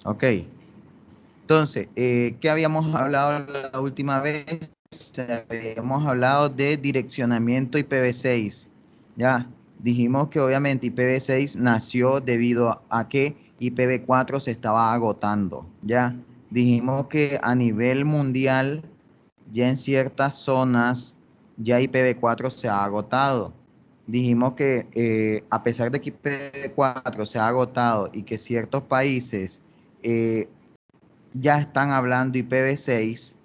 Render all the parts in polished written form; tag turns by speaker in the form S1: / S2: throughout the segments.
S1: Ok. Entonces, ¿qué habíamos hablado la última vez? Habíamos hablado de direccionamiento IPv6. Ya, dijimos que obviamente IPv6 nació debido a que IPv4 se estaba agotando. Ya, dijimos que a nivel mundial, ya en ciertas zonas, ya IPv4 se ha agotado. Dijimos que a pesar de que IPv4 se ha agotado y que ciertos países eh, ya están hablando IPv6,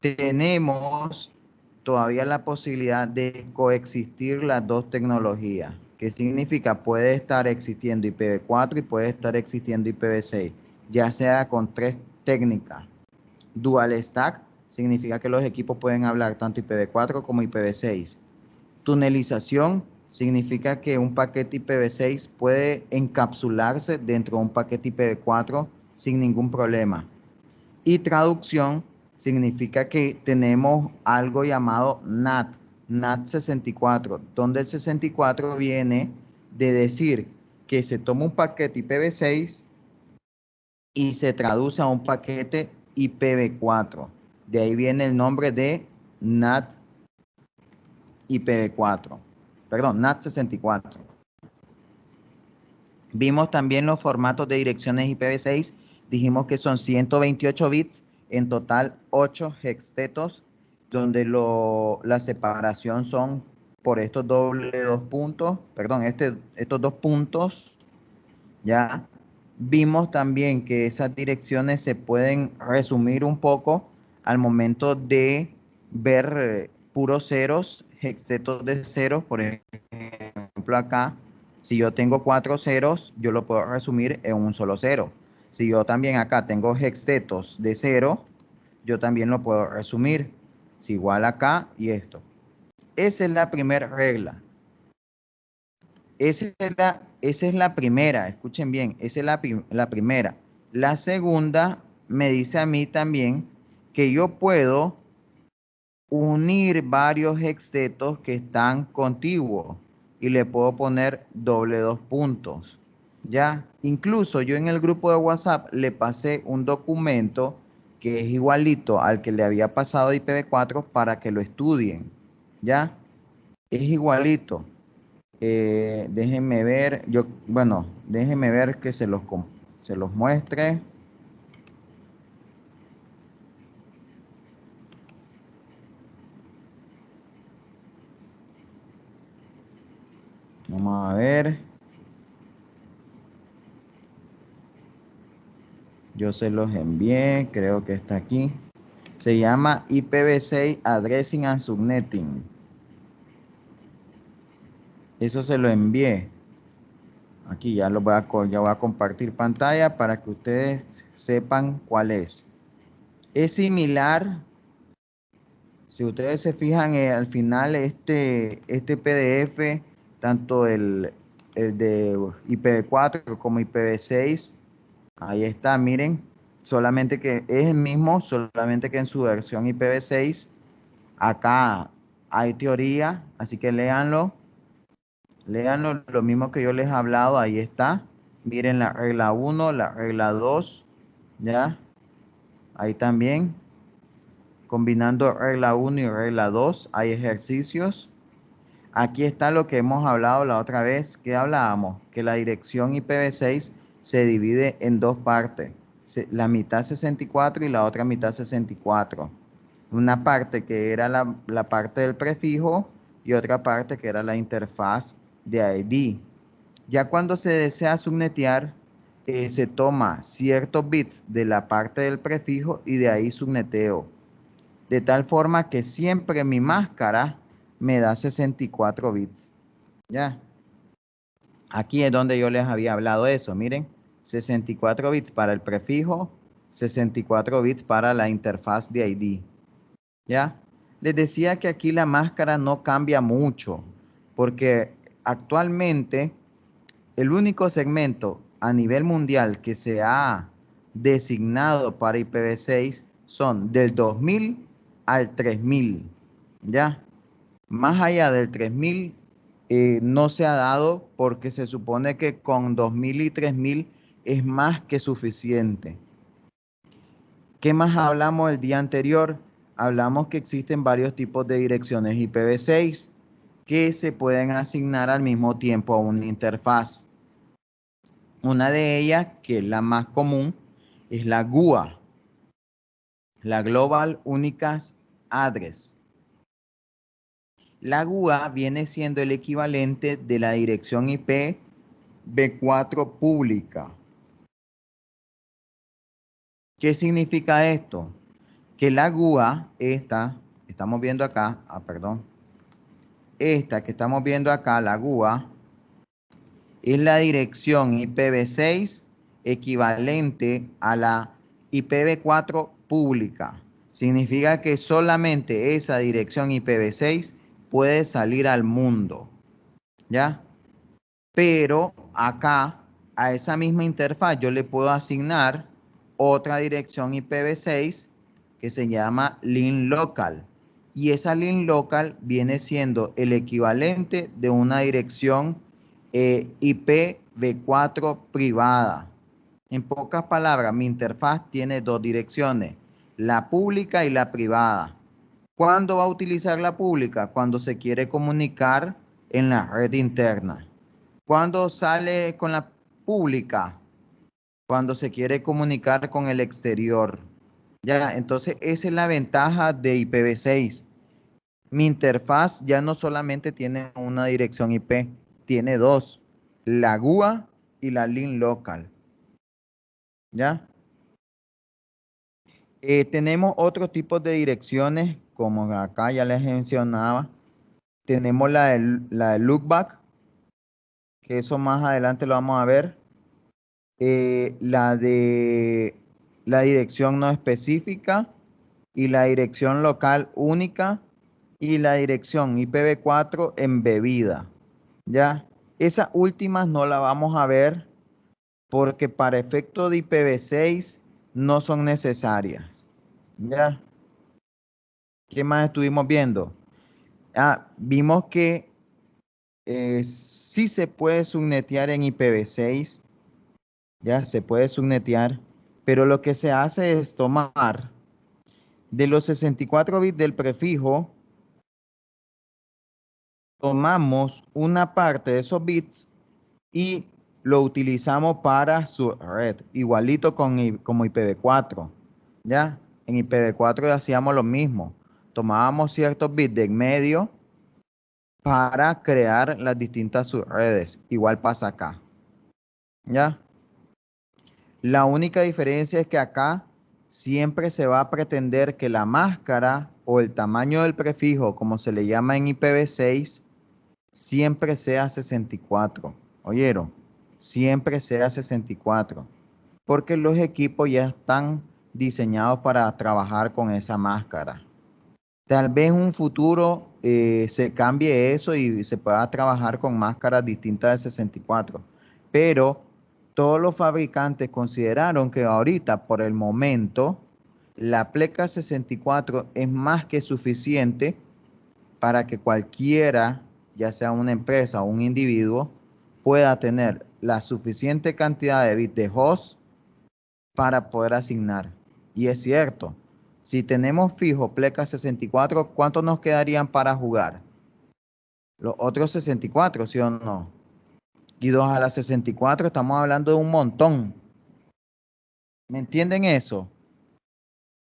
S1: tenemos todavía la posibilidad de coexistir las dos tecnologías. ¿Qué significa? Puede estar existiendo IPv4 y puede estar existiendo IPv6, ya sea con tres técnicas. Dual Stack significa que los equipos pueden hablar tanto IPv4 como IPv6. Tunelización significa que un paquete IPv6 puede encapsularse dentro de un paquete IPv4 sin ningún problema. Y traducción significa que tenemos algo llamado NAT, NAT 64, donde el 64 viene de decir que se toma un paquete IPv6 y se traduce a un paquete IPv4. De ahí viene el nombre de NAT IPv4, perdón, NAT 64. Vimos también los formatos de direcciones IPv6. Dijimos que son 128 bits, en total 8 hextetos, donde la separación son por estos doble dos puntos, perdón, estos dos puntos, ¿ya? Vimos también que esas direcciones se pueden resumir un poco al momento de ver puros ceros, hextetos de ceros, por ejemplo acá. Si yo tengo 4 ceros, yo lo puedo resumir en un solo cero. Si yo también acá tengo hextetos de cero, yo también lo puedo resumir. Si igual acá y esto. Esa es la primera regla. Esa es la primera, escuchen bien, esa es la primera. La segunda me dice a mí también que yo puedo unir varios hextetos que están contiguos y le puedo poner doble dos puntos. Ya, incluso yo en el grupo de WhatsApp le pasé un documento que es igualito al que le había pasado de IPv4 para que lo estudien. Ya, es igualito. Déjenme ver, bueno, déjenme ver que se los muestre. Vamos a ver. Yo se los envié, creo que está aquí. Se llama IPv6 Addressing and Subnetting. Eso se lo envié. Aquí ya ya voy a compartir pantalla para que ustedes sepan cuál es. Es similar, si ustedes se fijan al final, este PDF, tanto el de IPv4 como IPv6, ahí está, miren, solamente que es el mismo, solamente que en su versión IPv6, acá hay teoría, así que léanlo, lo mismo que yo les he hablado, ahí está. Miren la regla 1, la regla 2, ¿ya? Ahí también. Combinando regla 1 y regla 2, hay ejercicios. Aquí está lo que hemos hablado la otra vez. ¿Qué hablábamos? Que la dirección IPv6 se divide en dos partes. La mitad 64 y la otra mitad 64. Una parte que era la parte del prefijo y otra parte que era la interfaz de ID. Ya cuando se desea subnetear, se toma ciertos bits de la parte del prefijo y de ahí subneteo. De tal forma que siempre mi máscara me da 64 bits. Ya. Aquí es donde yo les había hablado eso. Miren, 64 bits para el prefijo, 64 bits para la interfaz de ID. ¿Ya? Les decía que aquí la máscara no cambia mucho, porque actualmente el único segmento a nivel mundial que se ha designado para IPv6 son del 2000 al 3000. ¿Ya? Más allá del 3000 no se ha dado porque se supone que con 2000 y 3000 es más que suficiente. ¿Qué más hablamos el día anterior? Hablamos que existen varios tipos de direcciones IPv6 que se pueden asignar al mismo tiempo a una interfaz. Una de ellas, que es la más común, es la GUA, la Global Unicast Address. La GUA viene siendo el equivalente de la dirección IPv4 pública. ¿Qué significa esto? Que la GUA, estamos viendo acá, esta que estamos viendo acá, la GUA, es la dirección IPv6 equivalente a la IPv4 pública. Significa que solamente esa dirección IPv6 puede salir al mundo, ¿ya? Pero acá, a esa misma interfaz, yo le puedo asignar otra dirección IPv6 que se llama link local. Y esa link local viene siendo el equivalente de una dirección IPv4 privada. En pocas palabras, mi interfaz tiene dos direcciones, la pública y la privada. ¿Cuándo va a utilizar la pública? Cuando se quiere comunicar en la red interna. ¿Cuándo sale con la pública? Cuando se quiere comunicar con el exterior. Ya, entonces esa es la ventaja de IPv6. Mi interfaz ya no solamente tiene una dirección IP, tiene dos, la GUA y la link local. ¿Ya? Tenemos otros tipos de direcciones, como acá ya les mencionaba. Tenemos la de loopback, que eso más adelante lo vamos a ver. La de la dirección no específica y la dirección local única y la dirección IPv4 embebida. ¿Ya? Esas últimas no la vamos a ver porque para efecto de IPv6 no son necesarias. ¿Ya? ¿Qué más estuvimos viendo? Vimos que sí se puede subnetear en IPv6, ya se puede subnetear, pero lo que se hace es tomar de los 64 bits del prefijo, tomamos una parte de esos bits y lo utilizamos para su red, igualito como IPv4, ¿ya? En IPv4 hacíamos lo mismo, tomábamos ciertos bits de en medio para crear las distintas subredes, igual pasa acá, ¿ya? La única diferencia es que acá siempre se va a pretender que la máscara o el tamaño del prefijo, como se le llama en IPv6, siempre sea 64. ¿Oyeron? Siempre sea 64. Porque los equipos ya están diseñados para trabajar con esa máscara. Tal vez en un futuro se cambie eso y se pueda trabajar con máscaras distintas de 64. Pero todos los fabricantes consideraron que ahorita, por el momento, la pleca 64 es más que suficiente para que cualquiera, ya sea una empresa o un individuo, pueda tener la suficiente cantidad de bits de host para poder asignar. Y es cierto, si tenemos fijo pleca 64, ¿cuántos nos quedarían para jugar? Los otros 64, ¿sí o no? Y 2 a la 64, estamos hablando de un montón. ¿Me entienden eso?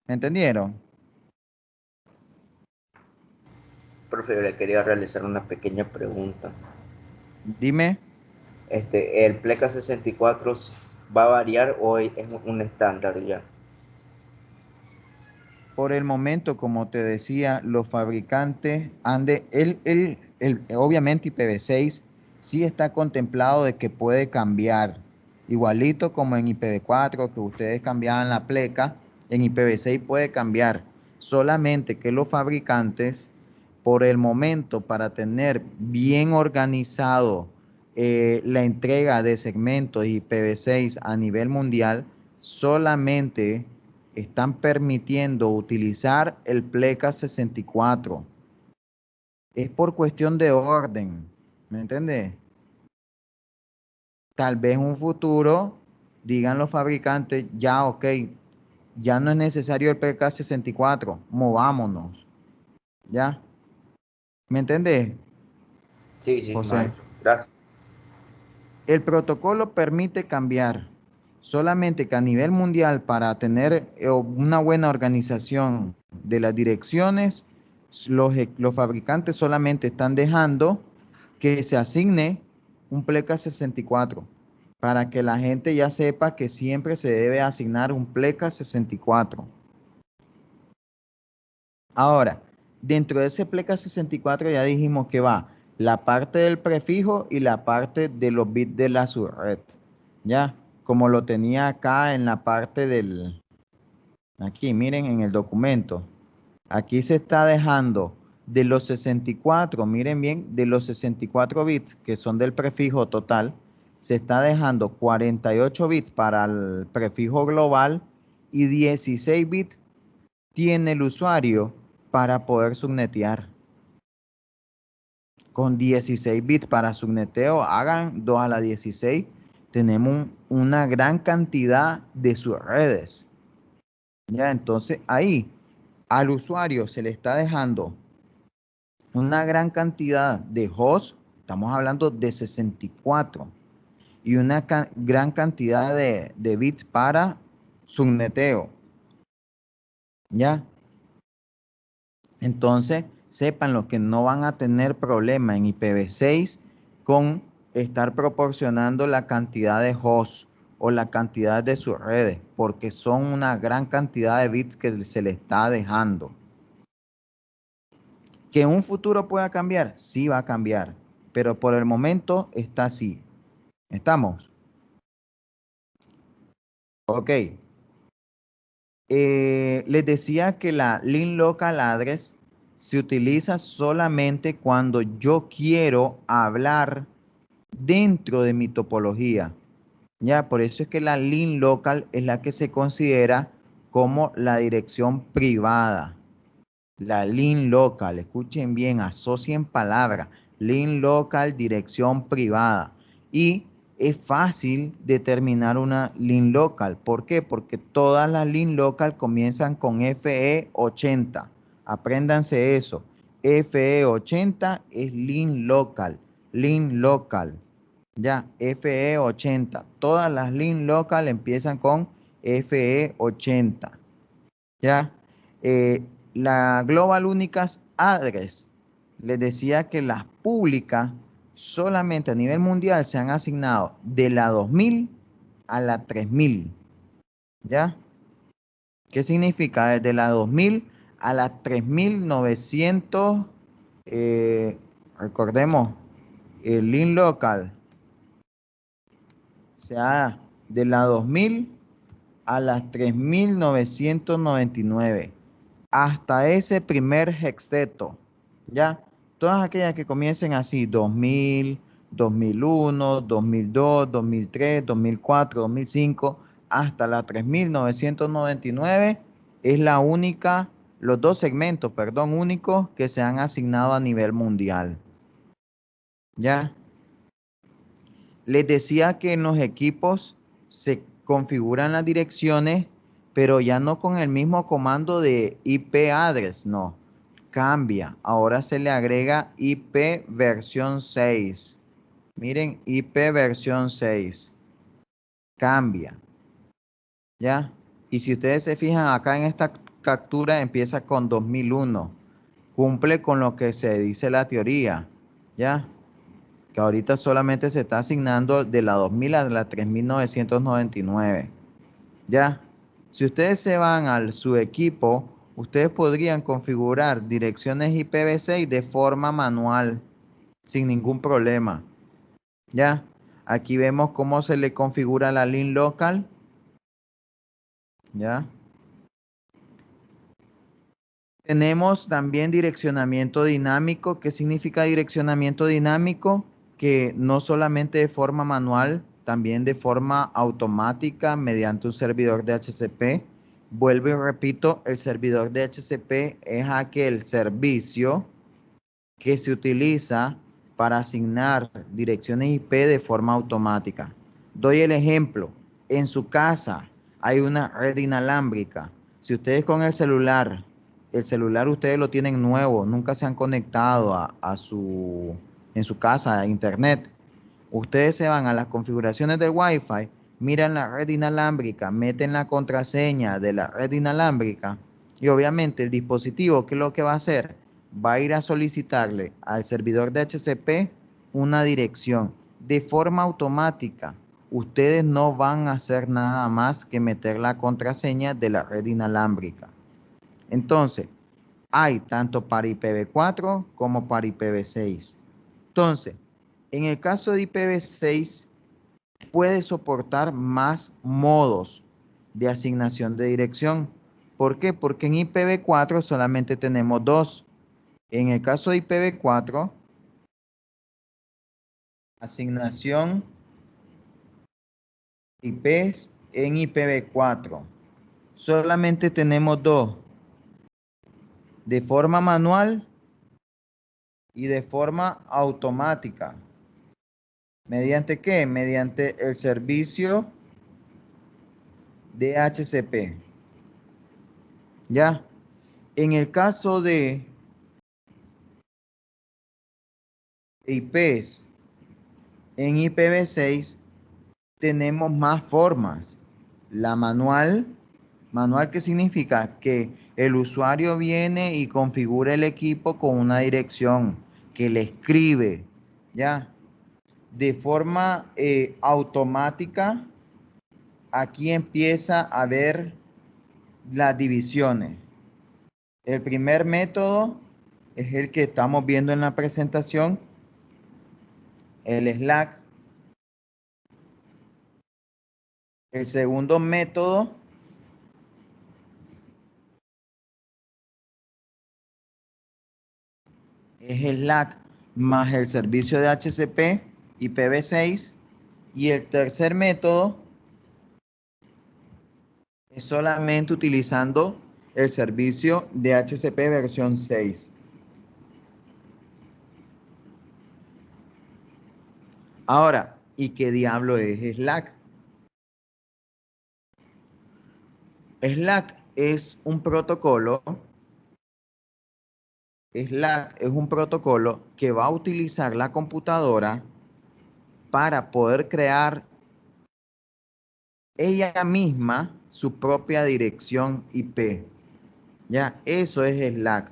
S1: ¿Me entendieron?
S2: Profe, le quería realizar una pequeña pregunta.
S1: Dime.
S2: ¿El Pleca 64 va a variar o es un estándar ya?
S1: Por el momento, como te decía, los fabricantes obviamente IPv6 sí está contemplado de que puede cambiar, igualito como en IPv4 que ustedes cambiaban la pleca, en IPv6 puede cambiar, solamente que los fabricantes, por el momento, para tener bien organizado la entrega de segmentos IPv6 a nivel mundial, solamente están permitiendo utilizar el Pleca 64. Es por cuestión de orden, ¿me entiendes? Tal vez en un futuro digan los fabricantes, ya, ok, ya no es necesario el PK64, movámonos, ¿ya? ¿Me entendés,
S2: Sí, sí,
S1: José?
S2: maestro. Gracias.
S1: El protocolo permite cambiar, solamente que a nivel mundial para tener una buena organización de las direcciones, los fabricantes solamente están dejando que se asigne un pleca 64 para que la gente ya sepa que siempre se debe asignar un pleca 64. Ahora, dentro de ese pleca 64 ya dijimos que va la parte del prefijo y la parte de los bits de la subred. Ya, como lo tenía acá en la parte del, aquí miren en el documento. Aquí se está dejando de los 64, miren bien, de los 64 bits que son del prefijo total, se está dejando 48 bits para el prefijo global y 16 bits tiene el usuario para poder subnetear. Con 16 bits para subneteo, hagan 2 a la 16, tenemos una gran cantidad de subredes. Ya, entonces ahí al usuario se le está dejando una gran cantidad de hosts, estamos hablando de 64, y una gran cantidad de bits para subneteo. ¿Ya? Entonces, sepan los que no van a tener problema en IPv6 con estar proporcionando la cantidad de hosts o la cantidad de sus redes, porque son una gran cantidad de bits que se le está dejando. ¿Que en un futuro pueda cambiar? Sí va a cambiar, pero por el momento está así. ¿Estamos? Ok. Les decía que la link local address se utiliza solamente cuando yo quiero hablar dentro de mi topología. Ya, por eso es que la link local es la que se considera como la dirección privada. La link local, escuchen bien, asocien palabras. Link local, dirección privada. Y es fácil determinar una link local. ¿Por qué? Porque todas las link local comienzan con FE80. Apréndanse eso. FE80 es link local. Link local. Ya, FE80. Todas las link local empiezan con FE80. Ya. La Global Unicast Address, les decía que las públicas solamente a nivel mundial se han asignado de la 2000 a la 3000. ¿Ya? ¿Qué significa? Desde la 2000 a la 3900, recordemos, el link local, o sea, de la 2000 a las 3999. Hasta ese primer hexteto, ¿ya? Todas aquellas que comiencen así, 2000, 2001, 2002, 2003, 2004, 2005, hasta la 3999, es la única, los dos segmentos, perdón, únicos que se han asignado a nivel mundial, ¿ya? Les decía que en los equipos se configuran las direcciones, pero ya no con el mismo comando de IP address, no. Cambia. Ahora se le agrega IP versión 6. Miren, IP versión 6. Cambia. ¿Ya? Y si ustedes se fijan acá en esta captura, empieza con 2001. Cumple con lo que se dice la teoría. ¿Ya? Que ahorita solamente se está asignando de la 2000 a la 3999. ¿Ya? Si ustedes se van al su equipo, ustedes podrían configurar direcciones IPv6 de forma manual, sin ningún problema. ¿Ya? Aquí vemos cómo se le configura la link local. ¿Ya? Tenemos también direccionamiento dinámico. ¿Qué significa direccionamiento dinámico? Que no solamente de forma manual, también de forma automática mediante un servidor de HCP. Vuelvo y repito, el servidor de HCP es aquel servicio que se utiliza para asignar direcciones IP de forma automática. Doy el ejemplo. En su casa hay una red inalámbrica. Si ustedes con el celular ustedes lo tienen nuevo, nunca se han conectado en su casa a internet, ustedes se van a las configuraciones del Wi-Fi, miran la red inalámbrica, meten la contraseña de la red inalámbrica y obviamente el dispositivo, ¿qué es lo que va a hacer? Va a ir a solicitarle al servidor de HCP una dirección de forma automática. Ustedes no van a hacer nada más que meter la contraseña de la red inalámbrica. Entonces, hay tanto para IPv4 como para IPv6. Entonces, en el caso de IPv6, puede soportar más modos de asignación de dirección. ¿Por qué? Porque en IPv4 solamente tenemos dos. En el caso de IPv4, asignación IPs en IPv4. Solamente tenemos dos, de forma manual y de forma automática. ¿Mediante qué? Mediante el servicio de HCP. ¿Ya? En el caso de IPs en IPv6, tenemos más formas. La manual, ¿qué significa? Que el usuario viene y configura el equipo con una dirección que le escribe, ¿ya? De forma automática, aquí empieza a ver las divisiones. El primer método es el que estamos viendo en la presentación, el Slack. El segundo método es el Slack más el servicio de HCP IPv6. Y el tercer método es solamente utilizando el servicio de HCP versión 6. Ahora, ¿y qué diablo es Slack? Slack es un protocolo. Slack es un protocolo que va a utilizar la computadora para poder crear ella misma su propia dirección IP. Ya, eso es Slack.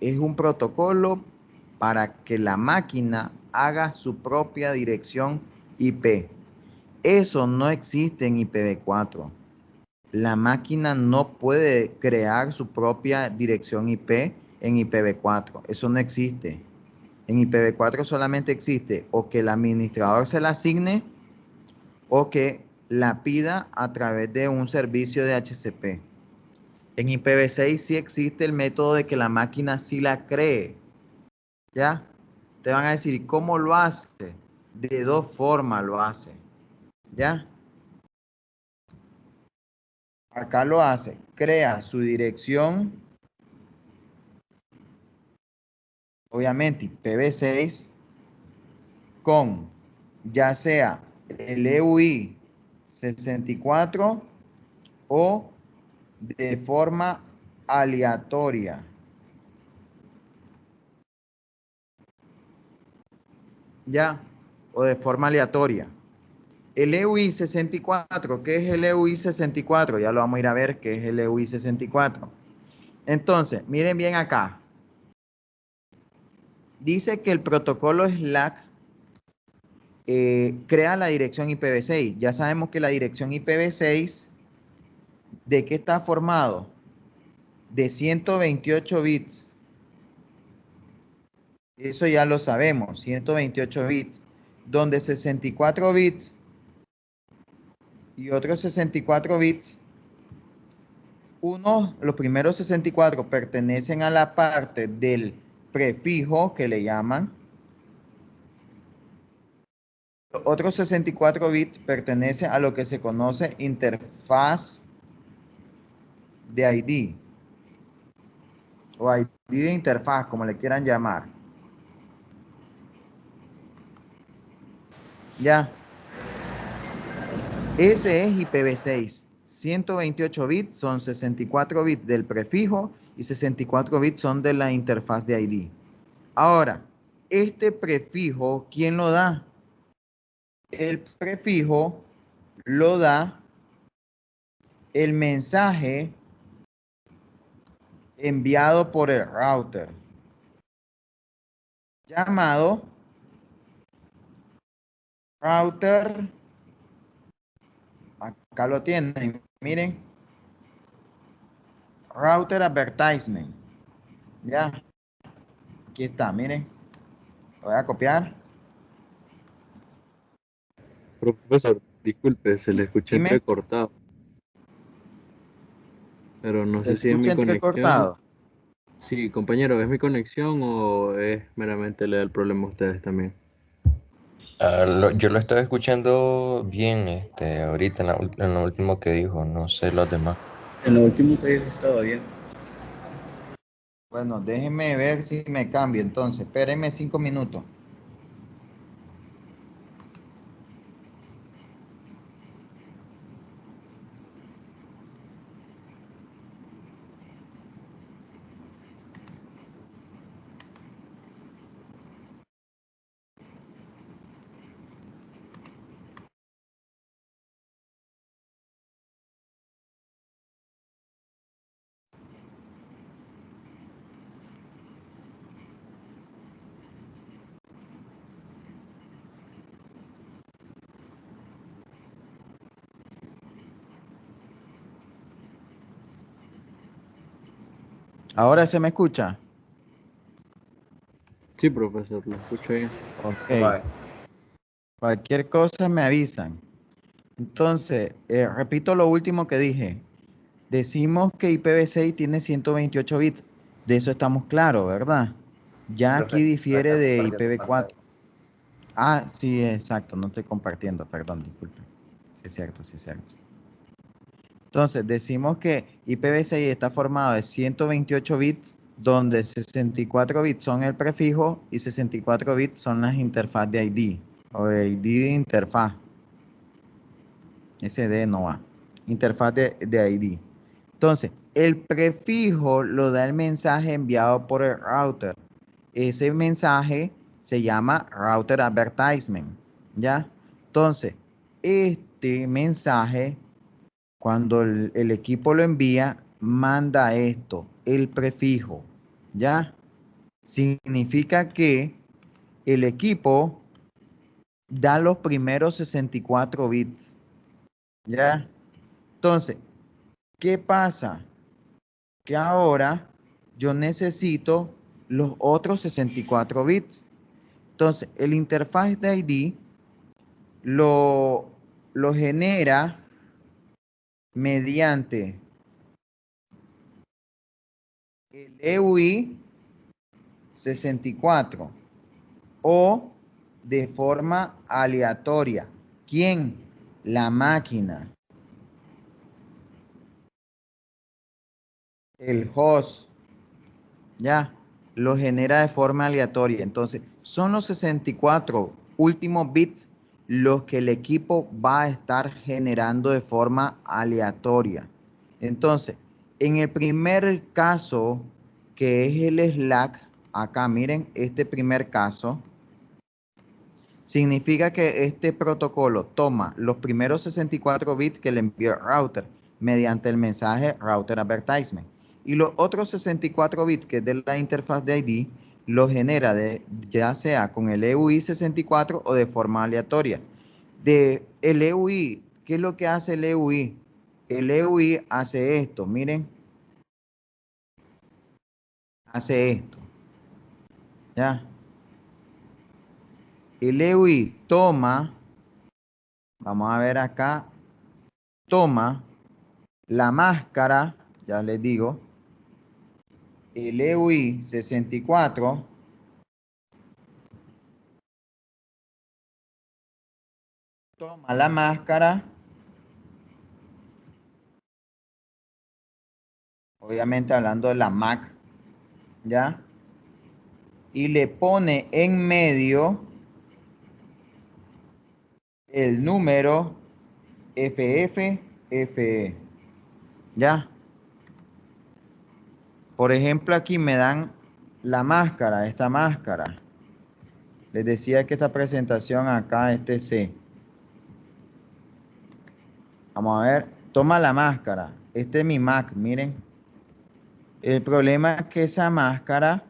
S1: Es un protocolo para que la máquina haga su propia dirección IP. Eso no existe en IPv4. La máquina no puede crear su propia dirección IP en IPv4. Eso no existe. En IPv4 solamente existe o que el administrador se la asigne o que la pida a través de un servicio de HCP. En IPv6 sí existe el método de que la máquina sí la cree. ¿Ya? Te van a decir, ¿cómo lo hace? De dos formas lo hace. ¿Ya? Acá lo hace. Crea su dirección, obviamente IPv6, con ya sea el EUI 64 o de forma aleatoria. ¿Ya? O de forma aleatoria. El EUI 64, ¿qué es el EUI 64? Ya lo vamos a ir a ver qué es el EUI 64. Entonces, miren bien acá. Dice que el protocolo Slack crea la dirección IPv6. Ya sabemos que la dirección IPv6, ¿de qué está formado? De 128 bits. Eso ya lo sabemos, 128 bits. Donde 64 bits y otros 64 bits, los primeros 64 pertenecen a la parte del prefijo que le llaman. Otros 64 bits pertenecen a lo que se conoce interfaz de ID o ID de interfaz, como le quieran llamar. Ya, ese es IPv6. 128 bits son 64 bits del prefijo y 64 bits son de la interfaz de ID. Ahora, este prefijo, ¿quién lo da? El prefijo lo da el mensaje enviado por el router, llamado router, acá lo tienen, miren, router advertisement, ya, aquí está, miren, lo voy a copiar,
S3: Profesor, disculpe, se le escucha
S1: dime,
S3: entrecortado, pero no
S1: ¿se
S3: sé si es mi
S1: escucha
S3: conexión.
S1: entrecortado?
S3: Sí, compañero, ¿es mi conexión o es meramente el problema a ustedes también?
S4: Yo lo estaba escuchando bien, ahorita en lo último que dijo, no sé los demás.
S3: En lo último que dijo estaba bien.
S1: Bueno, déjenme ver si me cambio entonces, espérenme 5 minutos. ¿Ahora se me escucha?
S3: Sí, profesor, lo escucho bien.
S1: Ok.
S2: Vale.
S1: Cualquier cosa me avisan. Entonces, repito lo último que dije. Decimos que IPv6 tiene 128 bits. De eso estamos claros, ¿verdad? Ya aquí
S2: Profe, no
S1: difiere
S2: está
S1: de
S2: compartiendo
S1: IPv4.
S2: pantalla.
S1: Ah, sí, exacto. No estoy compartiendo. Perdón, disculpe. Sí es cierto, sí es cierto. Entonces, decimos que IPv6 está formado de 128 bits, donde 64 bits son el prefijo y 64 bits son las interfaz de ID, o de ID de interfaz. SD no va. Interfaz de ID. Entonces, el prefijo lo da el mensaje enviado por el router. Ese mensaje se llama router advertisement. ¿Ya? Entonces, este mensaje, cuando el equipo lo envía, manda esto, el prefijo. ¿Ya? Significa que el equipo da los primeros 64 bits. ¿Ya? Entonces, ¿qué pasa? Que ahora yo necesito los otros 64 bits. Entonces, el interfaz de ID lo, lo genera mediante el EUI 64 o de forma aleatoria. ¿Quién? La máquina, el host, ya, lo genera de forma aleatoria. Entonces, son los 64 últimos bits los que el equipo va a estar generando de forma aleatoria. Entonces, en el primer caso, que es el Slack, acá miren, este primer caso, significa que este protocolo toma los primeros 64 bits que le envió el router mediante el mensaje router advertisement y los otros 64 bits que es de la interfaz de ID lo genera ya sea con el EUI 64 o de forma aleatoria. El EUI, ¿qué es lo que hace el EUI? El EUI hace esto, miren, hace esto, ¿ya? El EUI toma, vamos a ver acá, toma la máscara, ya les digo, el EUI 64, toma la máscara, obviamente hablando de la MAC, ¿ya? Y le pone en medio el número FF FE. ¿Ya? Por ejemplo, aquí me dan la máscara, esta máscara. Les decía que esta presentación acá, este C. Vamos a ver, toma la máscara. Este es mi Mac, miren. El problema es que esa máscara,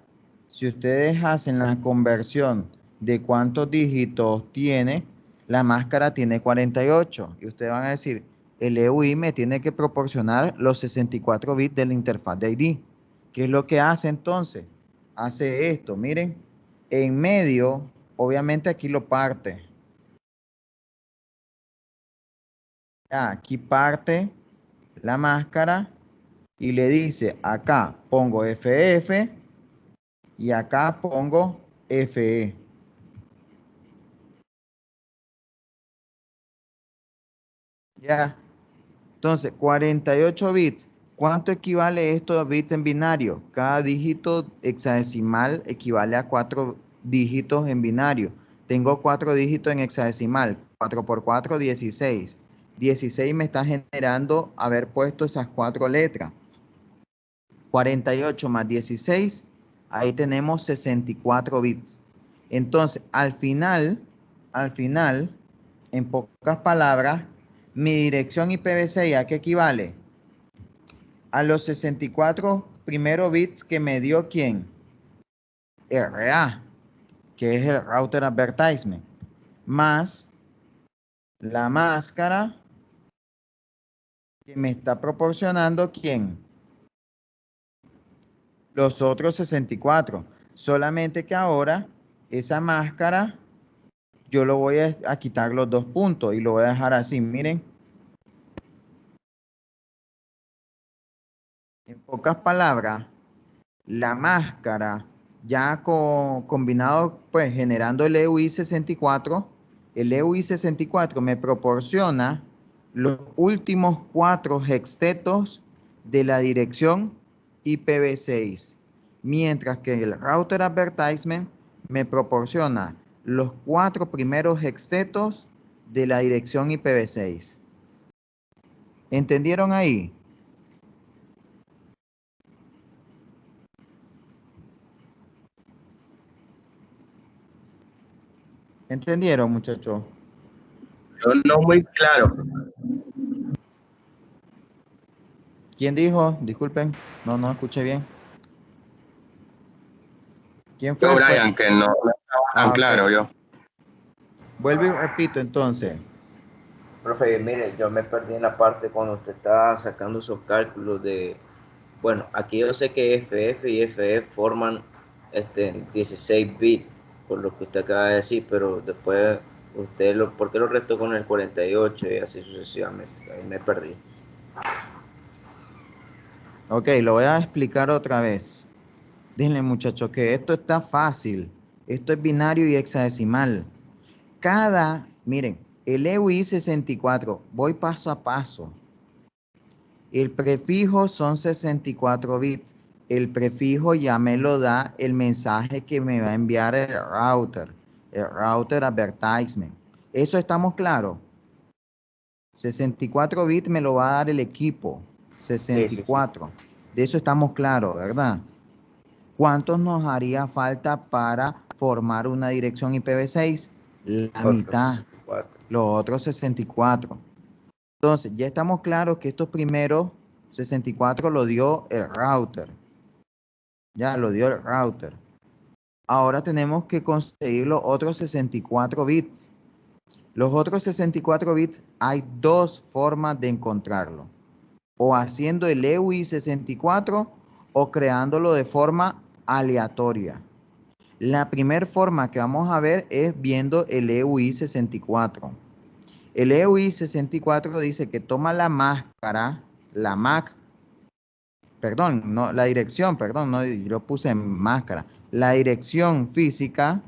S1: si ustedes hacen la conversión de cuántos dígitos tiene, la máscara tiene 48. Y ustedes van a decir, el EUI me tiene que proporcionar los 64 bits de la interfaz de ID. ¿Qué es lo que hace entonces? Hace esto, miren. En medio, obviamente aquí lo parte. Ya, aquí parte la máscara y le dice, acá pongo FF y acá pongo FE. Ya. Entonces, 48 bits. ¿Cuánto equivale esto a bits en binario? Cada dígito hexadecimal equivale a 4 dígitos en binario. Tengo 4 dígitos en hexadecimal. 4 por 4, 16. 16 me está generando haber puesto esas 4 letras. 48 más 16, ahí tenemos 64 bits. Entonces, al final, en pocas palabras, mi dirección IPv6, ¿a qué equivale? A los 64 primeros bits que me dio ¿quién? RA, que es el Router Advertisement, más la máscara que me está proporcionando ¿quién? Los otros 64. Solamente que ahora esa máscara yo lo voy a quitar los 2 puntos y lo voy a dejar así, miren. En pocas palabras, la máscara ya combinado, pues generando el EUI 64, el EUI 64 me proporciona los últimos 4 hextetos de la dirección IPv6, mientras que el Router Advertisement me proporciona los 4 primeros hextetos de la dirección IPv6. ¿Entendieron ahí? ¿Entendieron, muchachos?
S5: Yo no muy claro.
S1: ¿Quién dijo? Disculpen, no escuché bien. ¿Quién fue?
S5: Yo, Brian, que no estaba tan claro
S1: ok.
S5: yo.
S1: Vuelvo y repito entonces.
S2: Profe, mire, yo me perdí en la parte cuando usted estaba sacando esos cálculos de, bueno, aquí yo sé que FF y FE forman 16 bits, por lo que usted acaba de decir, pero después ¿por qué lo restó con el 48 y así sucesivamente? Ahí me perdí.
S1: Ok, lo voy a explicar otra vez. Díganle, muchachos, que esto está fácil. Esto es binario y hexadecimal. Miren, el EUI 64, voy paso a paso. El prefijo son 64 bits. El prefijo ya me lo da el mensaje que me va a enviar el router advertisement. ¿Eso estamos claros? 64 bits me lo va a dar el equipo. 64.
S2: Sí.
S1: De eso estamos claros, ¿verdad? ¿Cuántos nos haría falta para formar una dirección IPv6? La mitad.
S2: 64.
S1: Los otros 64. Entonces, ya estamos claros que estos primeros 64 lo dio el router. Ya lo dio el router. Ahora tenemos que conseguir los otros 64 bits. Los otros 64 bits hay 2 formas de encontrarlo. O haciendo el EUI 64 o creándolo de forma aleatoria. La primera forma que vamos a ver es viendo el EUI 64. El EUI 64 dice que toma la máscara, la MAC, perdón, no, la dirección, perdón, no, yo lo puse en máscara. La dirección física,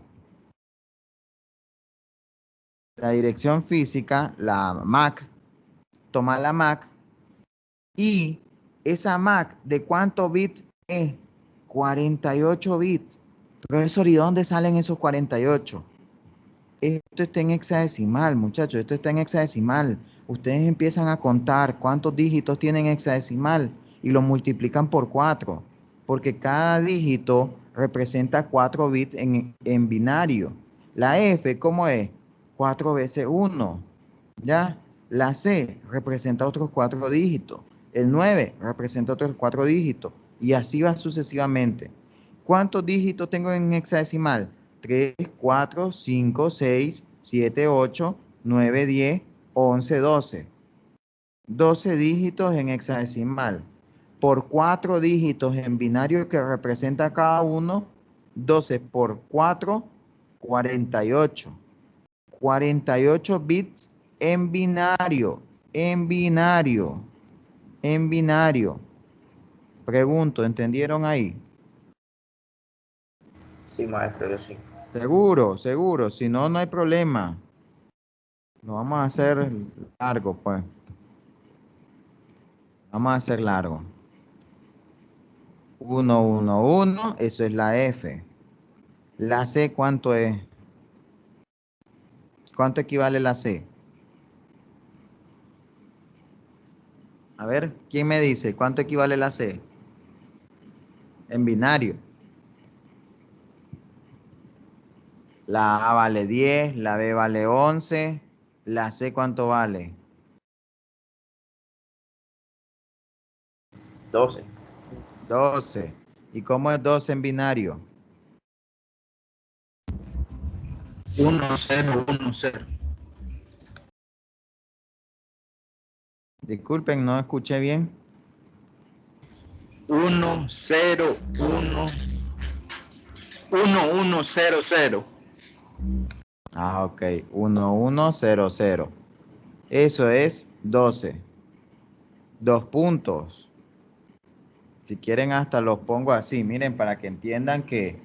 S1: la MAC, toma la MAC y esa MAC, ¿de cuántos bits es? 48 bits. Profesor, ¿y dónde salen esos 48? Esto está en hexadecimal, muchachos, esto está en hexadecimal. ustedes empiezan a contar cuántos dígitos tienen hexadecimal y lo multiplican por 4, porque cada dígito representa 4 bits en binario. La F, ¿cómo es? 4 veces 1, ¿ya? La C representa otros 4 dígitos. El 9 representa otros 4 dígitos. Y así va sucesivamente. ¿Cuántos dígitos tengo en hexadecimal? 3, 4, 5, 6, 7, 8, 9, 10, 11, 12. 12 dígitos en hexadecimal. Por 4 dígitos en binario que representa cada uno, 12 por 4, 48. 48 bits en binario, en binario, en binario. Pregunto, ¿entendieron ahí?
S2: Sí, maestro, yo sí.
S1: Seguro, seguro, si no, no hay problema. Lo vamos a hacer largo, pues. Vamos a hacer largo. 1, 1, 1, eso es la F. La C, ¿cuánto es? ¿Cuánto equivale la C? A ver, ¿quién me dice? ¿Cuánto equivale la C? En binario. La A vale 10, la B vale 11, la C ¿cuánto vale?
S2: 12.
S1: 12. ¿Y cómo es 12 en binario?
S6: 1, 0, 1, 0.
S1: Disculpen, no escuché bien.
S6: 1, 0, 1, 1, 1, 0, 0.
S1: Ah, ok. 1, 1, 0, 0. Eso es 12. 2 puntos. Si quieren hasta los pongo así. Miren, para que entiendan que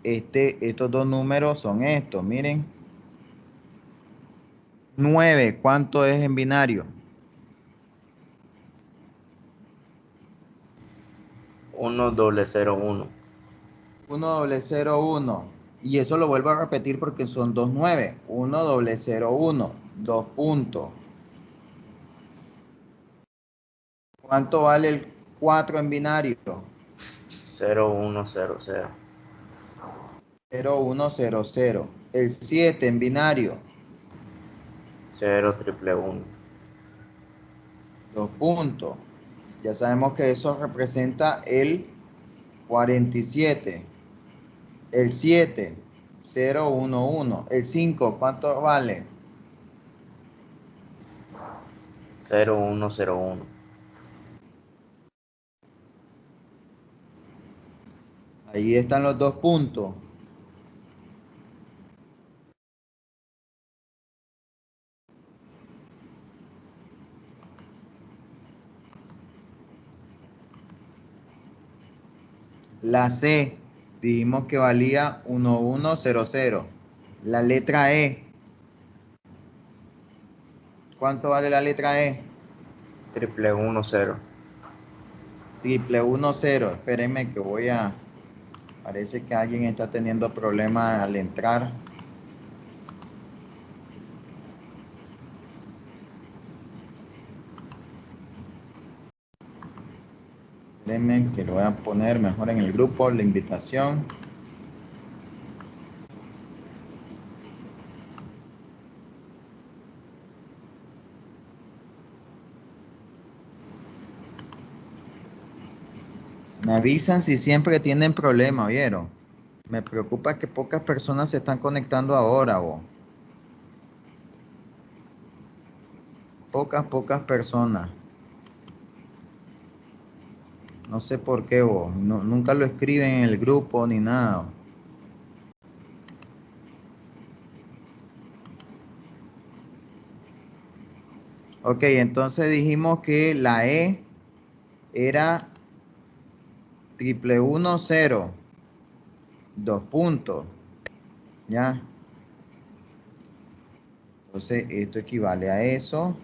S1: estos dos números son estos. Miren. 9. ¿Cuánto es en binario?
S2: 1, doble 0, 1.
S1: 1 doble 0, 1. Y eso lo vuelvo a repetir porque son dos 9. 1 doble 0, 1. 2 puntos. ¿Cuánto vale el 4 en binario?
S2: 0, 1, 0, 0.
S1: 0, 1, 0, 0. El 7 en binario.
S2: 0, triple 1.
S1: 2 puntos. Ya sabemos que eso representa el 47. El 7, 0, 1, 1. El 5, ¿cuánto vale?
S2: 0, 1, 0, 1.
S1: Ahí están los 2 puntos. La C, dijimos que valía 1100. La letra E, ¿cuánto vale la letra E?
S2: Triple 1, 0.
S1: Triple 10. Espérenme que voy a... Parece que alguien está teniendo problemas al entrar. Espérenme que lo voy a poner mejor en el grupo, la invitación. Me avisan si siempre tienen problemas, ¿vieron? Me preocupa que pocas personas se están conectando ahora, vos. Pocas personas. No sé por qué, vos. Nunca lo escriben en el grupo ni nada. Ok, entonces dijimos que la E era triple 10. 2 puntos. ¿Ya? Entonces esto equivale a eso.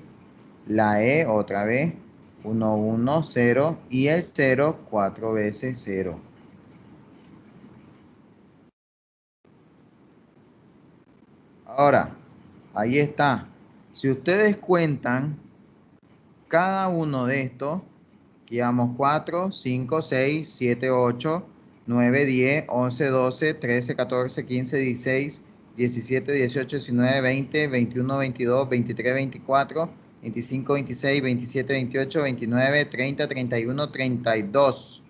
S1: La E otra vez. 1, 0. Y el 0, 4 veces 0. Ahora, ahí está. Si ustedes cuentan cada uno de estos, llevamos 4, 5, 6, 7, 8, 9, 10, 11, 12, 13, 14, 15, 16, 17, 18, 19, 20, 21, 22, 23, 24, 25, 26, 27, 28, 29, 30, 31, 32,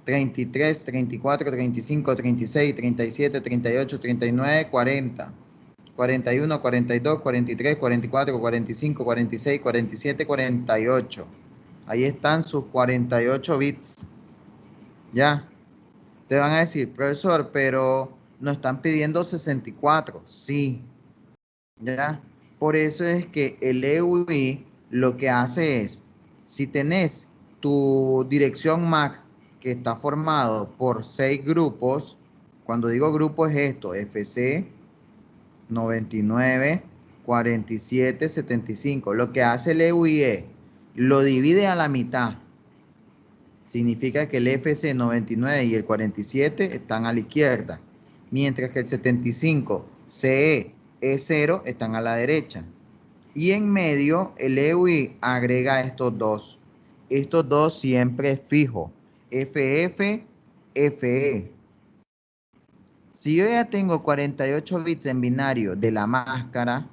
S1: 33, 34, 35, 36, 37, 38, 39, 40. 41, 42, 43, 44, 45, 46, 47, 48. Ahí están sus 48 bits. ¿Ya? Te van a decir, profesor, pero nos están pidiendo 64. Sí. ¿Ya? Por eso es que el EUI lo que hace es, si tenés tu dirección MAC que está formado por 6 grupos, cuando digo grupo es esto, FC, 99, 47, 75. Lo que hace el EUI es, lo divide a la mitad. Significa que el FC 99 y el 47 están a la izquierda, mientras que el 75, CE, E0 están a la derecha. Y en medio, el EUI agrega estos dos. Estos dos siempre es fijo. FF, FE. Si yo ya tengo 48 bits en binario de la máscara,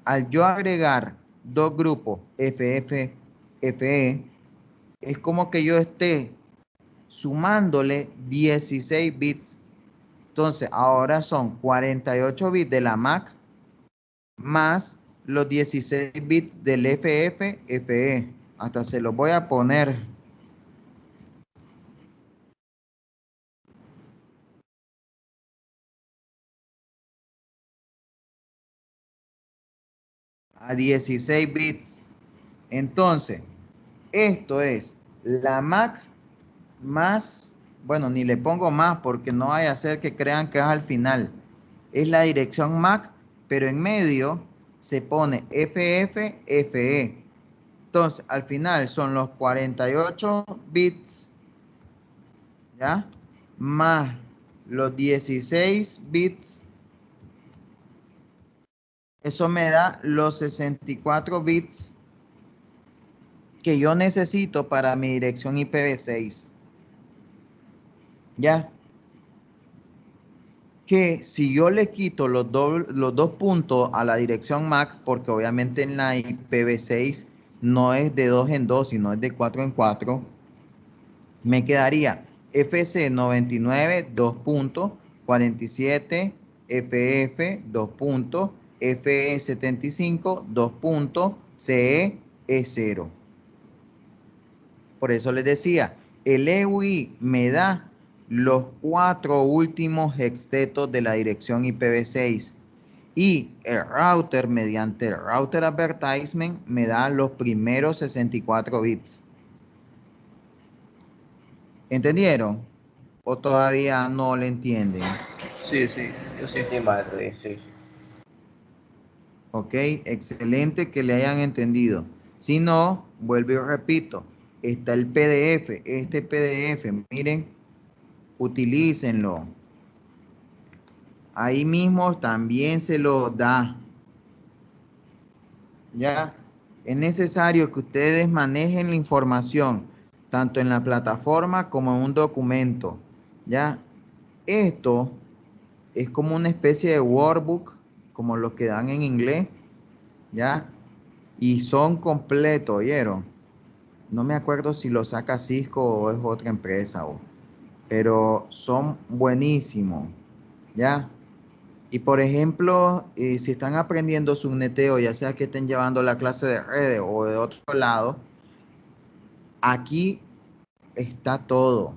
S1: al yo agregar dos grupos FF, FE, es como que yo esté sumándole 16 bits. Entonces, ahora son 48 bits de la MAC más los 16 bits del FF, FE. Hasta se los voy a poner. A 16 bits. Entonces, esto es la MAC más, bueno, ni le pongo más porque no vaya a ser que crean que es al final. Es la dirección MAC, pero en medio se pone FF, FE. Entonces, al final son los 48 bits, ¿ya? Más los 16 bits. Eso me da los 64 bits que yo necesito para mi dirección IPv6. ¿Ya? Que si yo le quito los dos puntos a la dirección MAC, porque obviamente en la IPv6 no es de 2 en 2, sino es de 4 en 4, me quedaría FC 99, 2 puntos, 47, FF, 2 puntos, FE 75, 2 puntos, CE es 0. Por eso les decía, el EUI me da los 4 últimos hextetos de la dirección IPv6 y el router, mediante el router advertisement, me da los primeros 64 bits. ¿Entendieron? ¿O todavía no le entienden?
S6: Sí, sí, yo sí.
S2: Sí, maestro, sí.
S1: Ok, excelente que le hayan entendido. Si no, vuelvo y repito, está el PDF. Este PDF, miren, utilícenlo. Ahí mismo también se lo da. Ya, es necesario que ustedes manejen la información, tanto en la plataforma como en un documento. Ya, esto es como una especie de workbook, como los que dan en inglés. Ya, y son completos, ¿oyeron? No me acuerdo si lo saca Cisco o es otra empresa, pero son buenísimos. ¿Ya? Y por ejemplo, si están aprendiendo subneteo, ya sea que estén llevando la clase de redes o de otro lado, aquí está todo,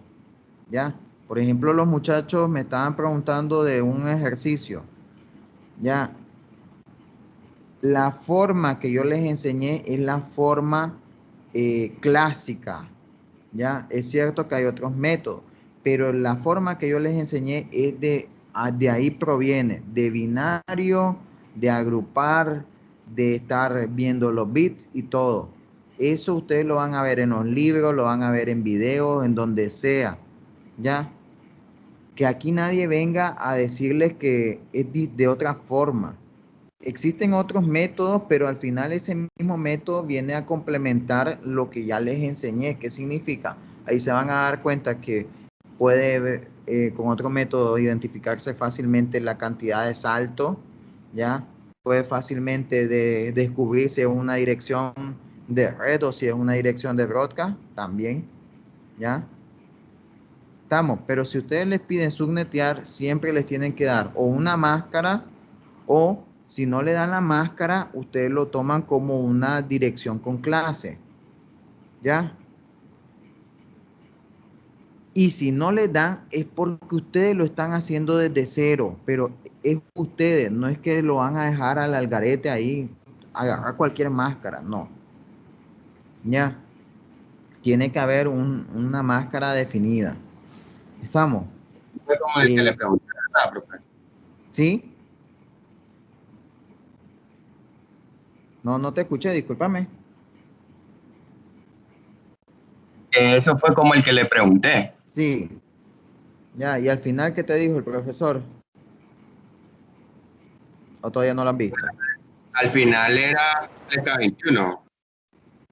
S1: ¿ya? Por ejemplo, los muchachos me estaban preguntando de un ejercicio, ¿ya? La forma que yo les enseñé es la forma clásica, ¿ya? Es cierto que hay otros métodos, pero la forma que yo les enseñé es de ahí proviene, de binario, de agrupar, de estar viendo los bits y todo. Eso ustedes lo van a ver en los libros, lo van a ver en videos, en donde sea, ¿ya? Que aquí nadie venga a decirles que es de otra forma. existen otros métodos, pero al final ese mismo método viene a complementar lo que ya les enseñé. ¿Qué significa? Ahí se van a dar cuenta que puede con otro método identificarse fácilmente la cantidad de salto, ¿ya? Puede fácilmente descubrir si es una dirección de red o si es una dirección de broadcast también, ¿ya? Estamos, pero si ustedes les piden subnetear, siempre les tienen que dar o una máscara o si no le dan la máscara, ustedes lo toman como una dirección con clase, ¿ya? Y si no le dan, es porque ustedes lo están haciendo desde cero, pero es ustedes, no es que lo van a dejar al algarete ahí, agarrar cualquier máscara, no. Ya, tiene que haber una máscara definida. ¿Estamos?
S5: Fue como el que le pregunté, ¿verdad, profe?
S1: ¿Sí? No te escuché, discúlpame.
S5: Eso fue como el que le pregunté.
S1: Sí. Ya, y al final, ¿qué te dijo el profesor? ¿O todavía no lo han visto?
S5: Al final era pleca 21,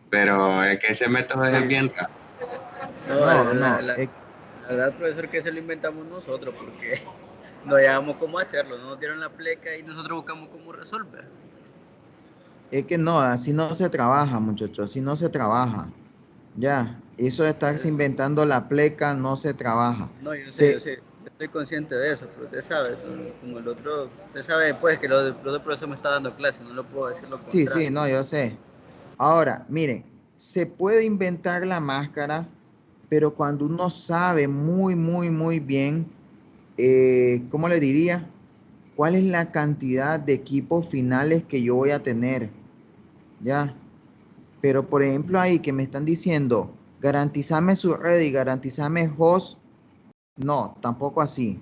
S5: pero es que ese método es bien raro.
S6: No,
S1: No,
S6: la verdad, profesor, que se lo inventamos nosotros porque no hallábamos cómo hacerlo. No nos dieron la pleca y nosotros buscamos cómo resolver.
S1: es que no, así no se trabaja, muchachos, así no se trabaja. Ya, eso de estarse inventando la pleca no se trabaja.
S6: No, yo sé, yo estoy consciente de eso, pero usted sabe, como el otro, usted sabe pues que el otro profesor me está dando clase, no lo puedo decir lo
S1: Sí,
S6: contrario.
S1: no, yo sé. Ahora, miren, se puede inventar la máscara, pero cuando uno sabe muy bien, ¿cómo le diría? ¿Cuál es la cantidad de equipos finales que yo voy a tener? Ya. Pero por ejemplo ahí que me están diciendo, garantizame su red y garantizame host, no, tampoco así.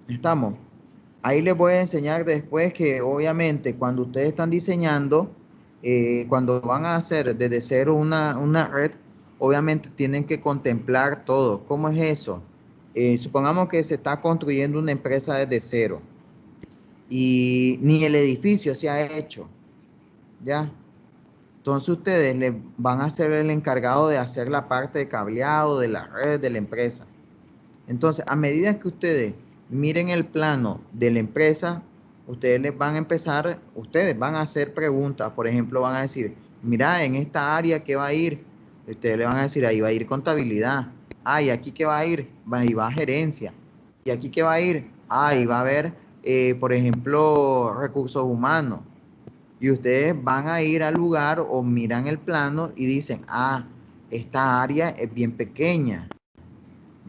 S1: Estamos. Ahí les voy a enseñar después que obviamente cuando ustedes están diseñando, cuando van a hacer desde cero una red, obviamente tienen que contemplar todo. ¿Cómo es eso? Supongamos que se está construyendo una empresa desde cero y ni el edificio se ha hecho, ¿ya? Entonces ustedes le van a ser el encargado de hacer la parte de cableado de la red de la empresa. Entonces, a medida que ustedes miren el plano de la empresa, ustedes les van a empezar, ustedes van a hacer preguntas. Por ejemplo, van a decir, mira, en esta área, ¿qué va a ir? Ustedes le van a decir, ahí va a ir contabilidad. Ah, ¿y aquí qué va a ir? Ahí va gerencia. ¿Y aquí qué va a ir? Ahí va a haber, por ejemplo, recursos humanos. Y ustedes van a ir al lugar o miran el plano y dicen, ah, esta área es bien pequeña.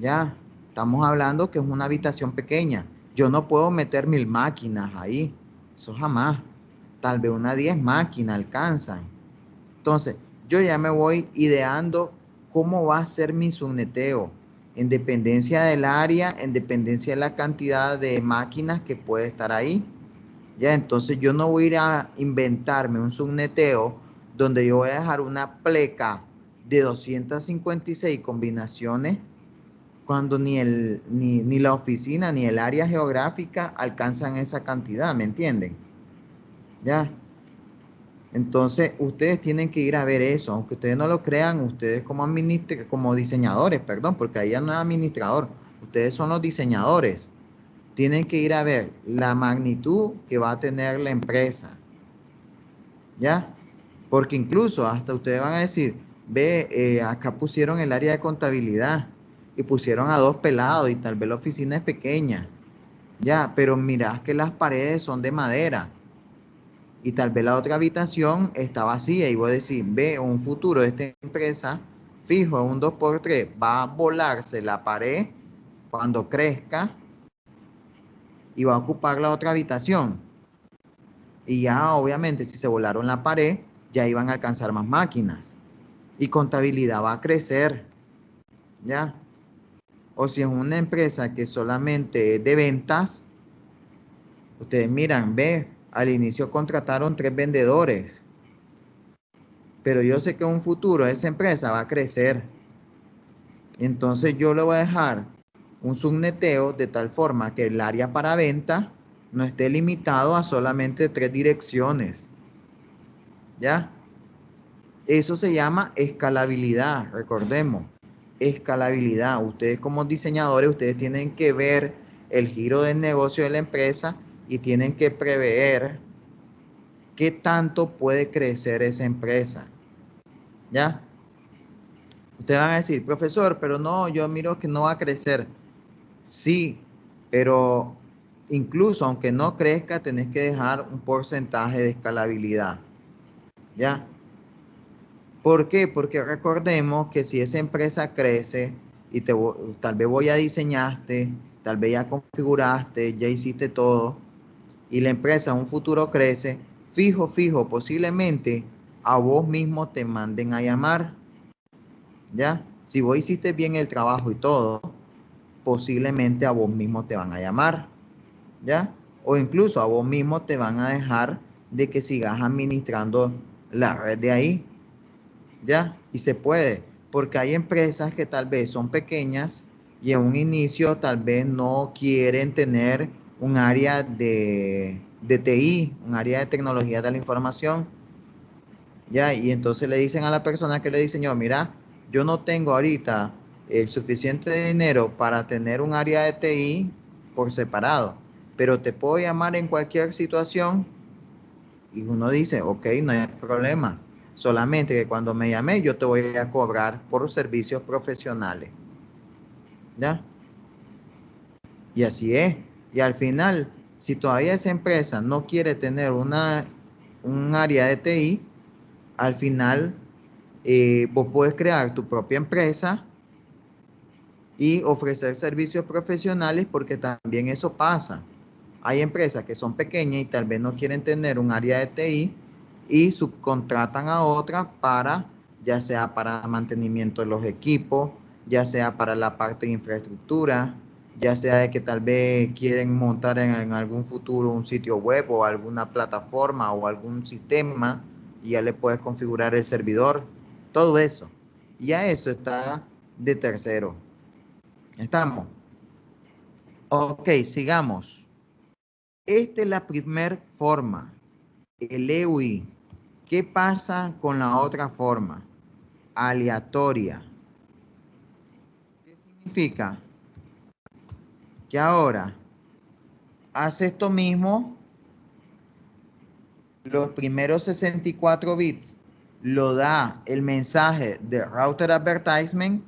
S1: Ya, estamos hablando que es una habitación pequeña. Yo no puedo meter 1000 máquinas ahí. Eso jamás. Tal vez unas 10 máquinas alcanzan. Entonces, yo ya me voy ideando cómo va a ser mi subneteo. En dependencia del área, en dependencia de la cantidad de máquinas que puede estar ahí. Ya, entonces yo no voy a ir a inventarme un subneteo donde yo voy a dejar una pleca de 256 combinaciones cuando ni la oficina ni el área geográfica alcanzan esa cantidad, ¿me entienden? Ya. Entonces, ustedes tienen que ir a ver eso, aunque ustedes no lo crean, ustedes como diseñadores, perdón, porque ahí ya no es administrador, ustedes son los diseñadores. Tienen que ir a ver la magnitud que va a tener la empresa, ¿ya? Porque incluso hasta ustedes van a decir, ve, acá pusieron el área de contabilidad y pusieron a 2 pelados y tal vez la oficina es pequeña, ya, pero mirad que las paredes son de madera y tal vez la otra habitación está vacía y voy a decir, ve, un futuro de esta empresa, fijo, un 2x3, va a volarse la pared cuando crezca y va a ocupar la otra habitación. Y ya obviamente si se volaron la pared, ya iban a alcanzar más máquinas. Y contabilidad va a crecer, ¿ya? O si es una empresa que solamente es de ventas, ustedes miran, ve, al inicio contrataron 3 vendedores, pero yo sé que en un futuro esa empresa va a crecer. Entonces yo le voy a dejar un subneteo de tal forma que el área para venta no esté limitado a solamente 3 direcciones. ¿Ya? Eso se llama escalabilidad, recordemos. Escalabilidad. Ustedes como diseñadores, ustedes tienen que ver el giro del negocio de la empresa y tienen que prever qué tanto puede crecer esa empresa. ¿Ya? Ustedes van a decir, profesor, pero no, yo miro que no va a crecer. Sí, pero incluso aunque no crezca, tenés que dejar un porcentaje de escalabilidad. ¿Ya? ¿Por qué? Porque recordemos que si esa empresa crece y tal vez vos ya diseñaste, tal vez ya configuraste, ya hiciste todo, y la empresa en un futuro crece, fijo, posiblemente a vos mismo te manden a llamar. ¿Ya? Si vos hiciste bien el trabajo y todo, posiblemente a vos mismo te van a llamar. ¿Ya? O incluso a vos mismo te van a dejar de que sigas administrando la red de ahí. ¿Ya? Y se puede, porque hay empresas que tal vez son pequeñas y en un inicio tal vez no quieren tener un área de TI, un área de tecnología de la información. ¿Ya? Y entonces le dicen a la persona que le diseñó, mira, yo no tengo ahorita el suficiente dinero para tener un área de TI por separado, pero te puedo llamar en cualquier situación. Y uno dice, ok, no hay problema. Solamente que cuando me llame yo te voy a cobrar por servicios profesionales. ¿Ya? Y así es. Y al final, si todavía esa empresa no quiere tener un área de TI, al final vos puedes crear tu propia empresa y ofrecer servicios profesionales, porque también eso pasa. Hay empresas que son pequeñas y tal vez no quieren tener un área de TI y subcontratan a otra para, ya sea para mantenimiento de los equipos, ya sea para la parte de infraestructura, ya sea de que tal vez quieren montar en algún futuro un sitio web o alguna plataforma o algún sistema y ya le puedes configurar el servidor, todo eso. Ya eso está de tercero. ¿Estamos? Ok, sigamos. Esta es la primera forma, el EUI. ¿Qué pasa con la otra forma? Aleatoria. ¿Qué significa? Que ahora hace esto mismo, los primeros 64 bits lo da el mensaje de router advertisement,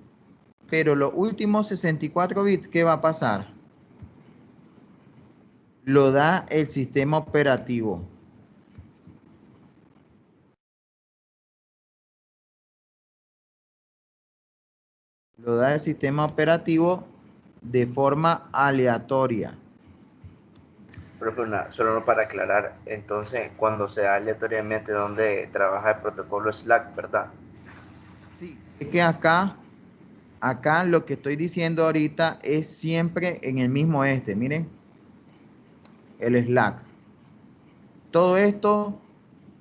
S1: pero los últimos 64 bits, ¿qué va a pasar? Lo da el sistema operativo. Lo da el sistema operativo de forma aleatoria.
S2: Profe, solo para aclarar, entonces cuando se da aleatoriamente donde trabaja el protocolo Slack, ¿verdad?
S1: Sí, es que acá lo que estoy diciendo ahorita es siempre en el mismo miren, el Slack. Todo esto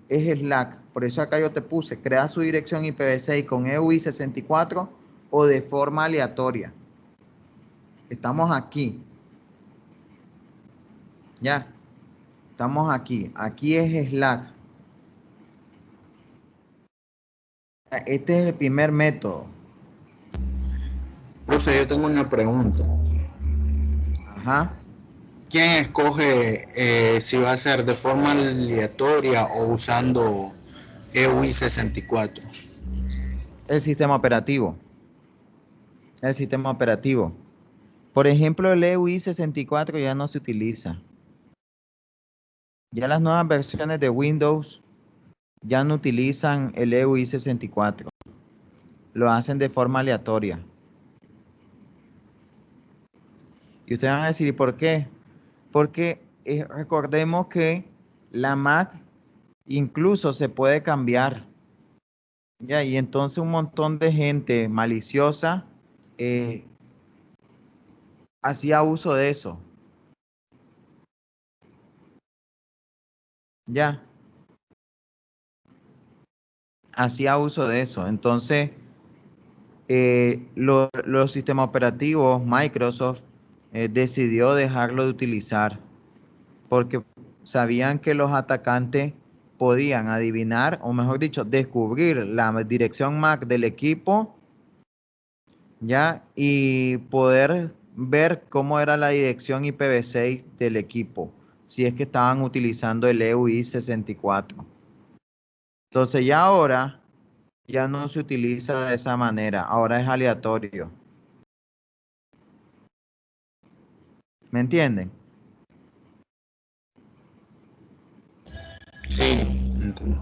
S1: es Slack, por eso acá yo te puse, crea su dirección IPv6 con EUI 64 o de forma aleatoria. Estamos aquí. Ya, estamos aquí. Aquí es Slack. Este es el primer método.
S7: Profe, yo tengo una pregunta.
S1: Ajá.
S7: ¿Quién escoge si va a ser de forma aleatoria o usando EUI 64?
S1: El sistema operativo. El sistema operativo. Por ejemplo, el EUI 64 ya no se utiliza. Ya las nuevas versiones de Windows ya no utilizan el EUI 64. Lo hacen de forma aleatoria. Y ustedes van a decir, ¿y por qué? Porque recordemos que la Mac incluso se puede cambiar. Ya, y entonces un montón de gente maliciosa hacía uso de eso. Ya, hacía uso de eso. Entonces, los sistemas operativos, Microsoft decidió dejarlo de utilizar. porque sabían que los atacantes podían adivinar, o mejor dicho, descubrir la dirección MAC del equipo, ¿ya? Y poder ver cómo era la dirección IPv6 del equipo, si es que estaban utilizando el EUI 64. Entonces ya ahora ya no se utiliza de esa manera, ahora es aleatorio. ¿Me entienden?
S7: Sí, entiendo.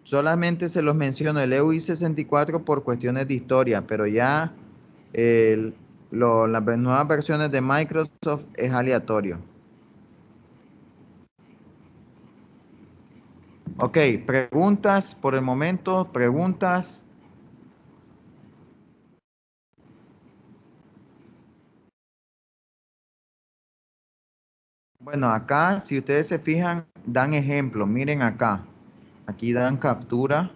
S1: Solamente se los menciono el EUI 64 por cuestiones de historia, pero ya las nuevas versiones de Microsoft es aleatorio. Ok, preguntas por el momento, preguntas. Bueno, acá, si ustedes se fijan, dan ejemplo. Miren acá. Aquí dan captura,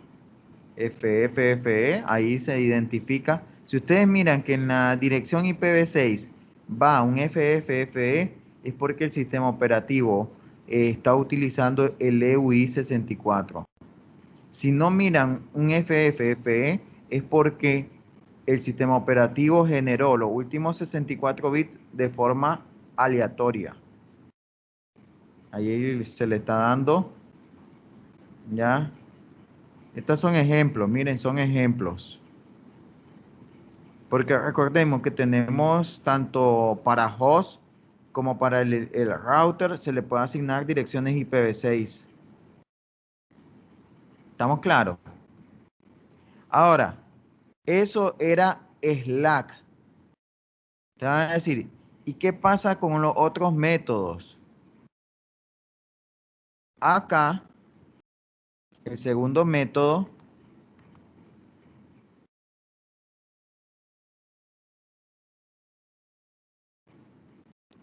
S1: FFFE, ahí se identifica. Si ustedes miran que en la dirección IPv6 va un FFFE, es porque el sistema operativo está utilizando el EUI 64. Si no miran un FFFE, es porque el sistema operativo generó los últimos 64 bits de forma aleatoria. Ahí se le está dando, ¿ya? Estos son ejemplos, miren, son ejemplos. Porque recordemos que tenemos tanto para host como para el router, se le puede asignar direcciones IPv6. ¿Estamos claros? Ahora, eso era Slack. Te van a decir, ¿y qué pasa con los otros métodos? Acá, el segundo método,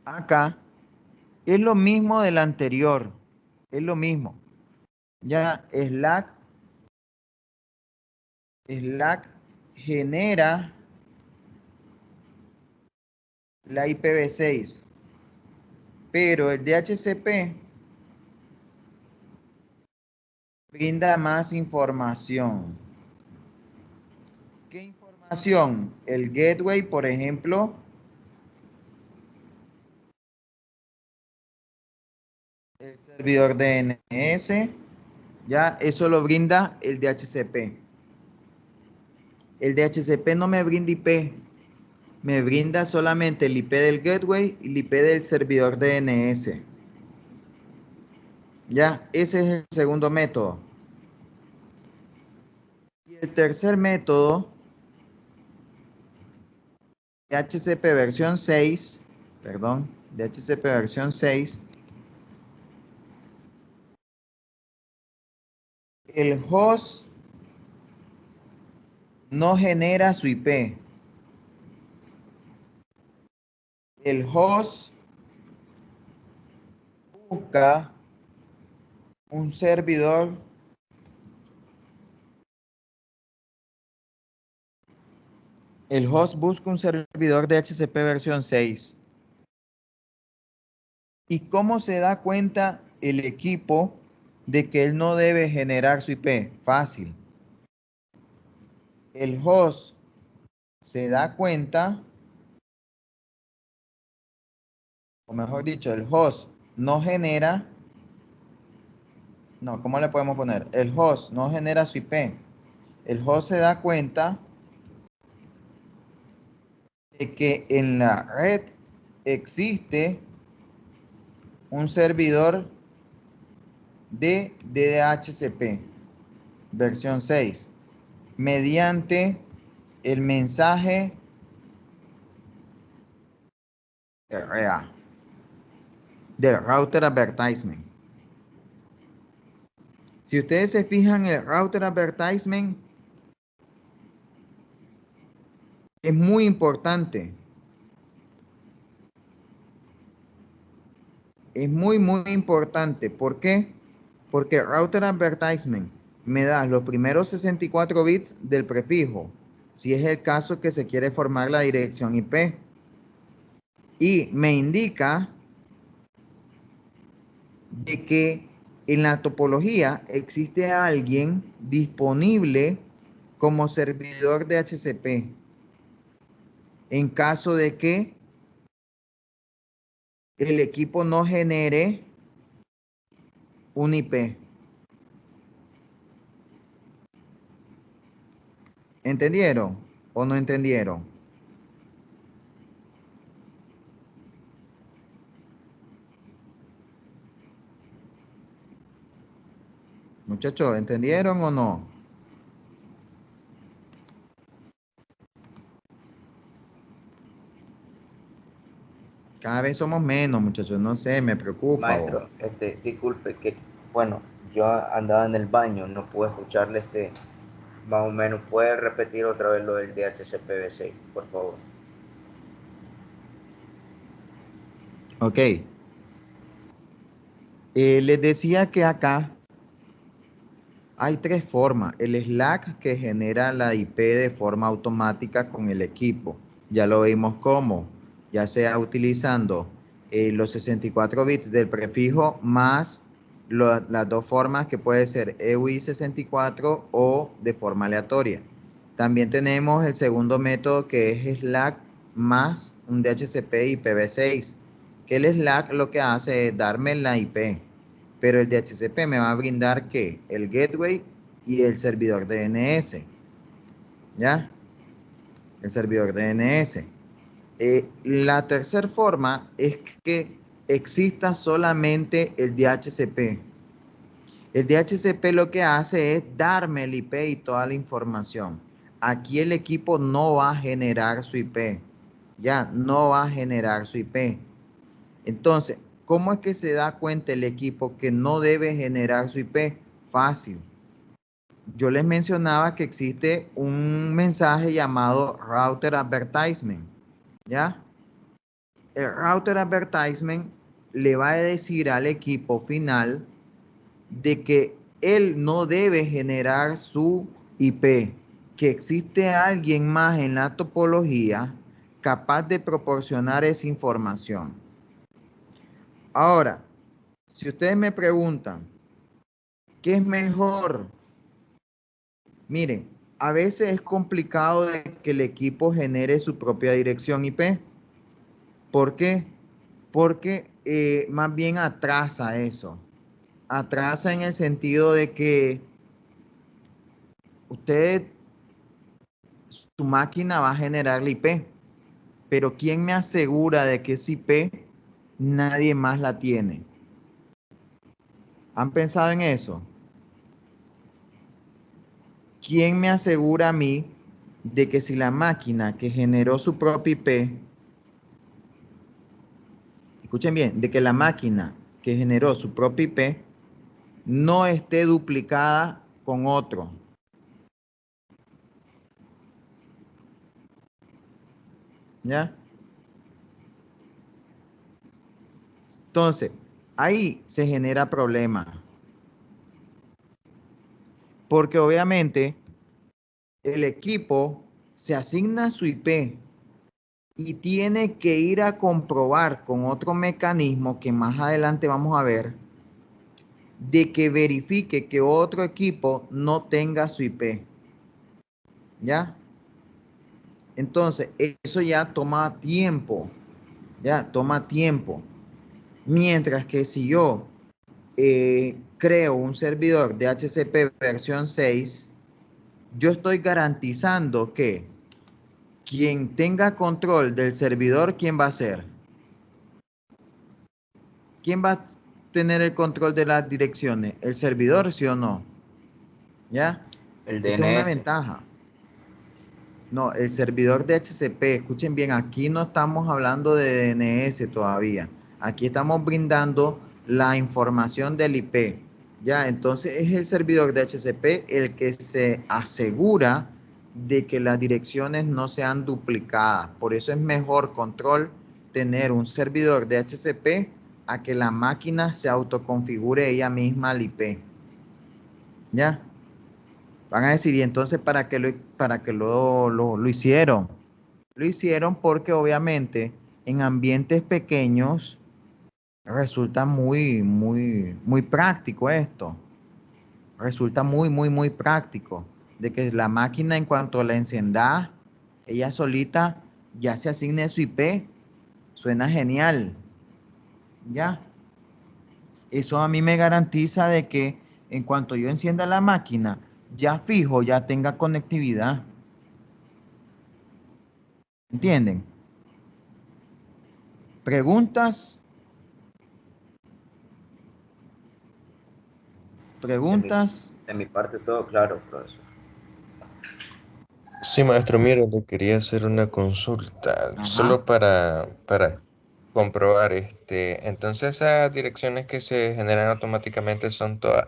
S1: acá, es lo mismo del anterior. Es lo mismo. Ya Slack genera la IPv6, pero el DHCP brinda más información. ¿Qué información? El gateway, por ejemplo, el servidor DNS, ya eso lo brinda el DHCP. El DHCP no me brinda IP, me brinda solamente el IP del gateway y el IP del servidor DNS. Ya, ese es el segundo método. Y el tercer método, DHCP versión 6, perdón, DHCP versión 6, el host no genera su IP. El host busca un servidor de DHCP versión 6. ¿Y cómo se da cuenta el equipo de que él no debe generar su IP? Fácil. El host se da cuenta, o mejor dicho, el host no genera, no, ¿cómo le podemos poner? El host no genera su IP. El host se da cuenta de que en la red existe un servidor de DHCP versión 6 mediante el mensaje RA del router advertisement. Si ustedes se fijan, el router advertisement es muy importante. Es muy importante. ¿Por qué? Porque el router advertisement me da los primeros 64 bits del prefijo, si es el caso que se quiere formar la dirección IP. Y me indica de que en la topología existe alguien disponible como servidor de DHCP en caso de que el equipo no genere un IP. ¿Entendieron o no entendieron? Muchachos, ¿entendieron o no? Cada vez somos menos, muchachos. No sé, me preocupa.
S2: Maestro, disculpe que, bueno, yo andaba en el baño, no pude escucharle más o menos. ¿Puede repetir otra vez lo del DHCP-V6, por favor?
S1: Ok. Les decía que acá hay tres formas. El Slack que genera la IP de forma automática con el equipo. Ya lo vimos cómo, ya sea utilizando los 64 bits del prefijo más las dos formas que puede ser EUI 64 o de forma aleatoria. También tenemos el segundo método que es Slack más un DHCP IPv6, que el Slack lo que hace es darme la IP, pero el DHCP me va a brindar ¿qué? El gateway y el servidor DNS, ¿ya? El servidor DNS. La tercera forma es que exista solamente el DHCP. El DHCP lo que hace es darme el IP y toda la información. Aquí el equipo no va a generar su IP, ya, no va a generar su IP. Entonces, ¿cómo es que se da cuenta el equipo que no debe generar su IP? Fácil. Yo les mencionaba que existe un mensaje llamado Router Advertisement, ¿ya? El Router Advertisement le va a decir al equipo final de que él no debe generar su IP, que existe alguien más en la topología capaz de proporcionar esa información. Ahora, si ustedes me preguntan, ¿qué es mejor? Miren, a veces es complicado de que el equipo genere su propia dirección IP. ¿Por qué? Porque más bien atrasa eso. Atrasa en el sentido de que usted, su máquina va a generar la IP, pero ¿quién me asegura de que esa IP nadie más la tiene? ¿Han pensado en eso? ¿Quién me asegura a mí de que si la máquina que generó su propia IP, escuchen bien, de que la máquina que generó su propia IP no esté duplicada con otro? ¿Ya? Entonces, ahí se genera problema. Porque obviamente el equipo se asigna su IP y tiene que ir a comprobar con otro mecanismo que más adelante vamos a ver, de que verifique que otro equipo no tenga su IP. ¿Ya? Entonces, eso ya toma tiempo. Ya, toma tiempo. Mientras que si yo creo un servidor de DHCP versión 6, yo estoy garantizando que quien tenga control del servidor, ¿quién va a ser? ¿Quién va a tener el control de las direcciones? ¿El servidor, sí o no? ¿Ya?
S2: El
S1: Esa es una
S2: DNS.
S1: ventaja. No, el servidor de DHCP, escuchen bien, aquí no estamos hablando de DNS todavía. Aquí estamos brindando la información del IP. Ya, entonces es el servidor de DHCP el que se asegura de que las direcciones no sean duplicadas. Por eso es mejor control tener un servidor de DHCP a que la máquina se autoconfigure ella misma el IP. ¿Ya? Van a decir, ¿y entonces para qué lo hicieron? Lo hicieron porque obviamente en ambientes pequeños Resulta muy práctico esto. Resulta muy práctico. De que la máquina, en cuanto la enciendas, ella solita ya se asigne su IP. Suena genial. Ya. Eso a mí me garantiza de que en cuanto yo encienda la máquina, ya fijo, ya tenga conectividad. ¿Entienden? ¿Preguntas? ¿Preguntas?
S2: De mi parte todo claro, profesor.
S4: Sí, maestro, mire, le quería hacer una consulta,
S1: Ajá.
S4: solo para comprobar, entonces esas direcciones que se generan automáticamente son todas,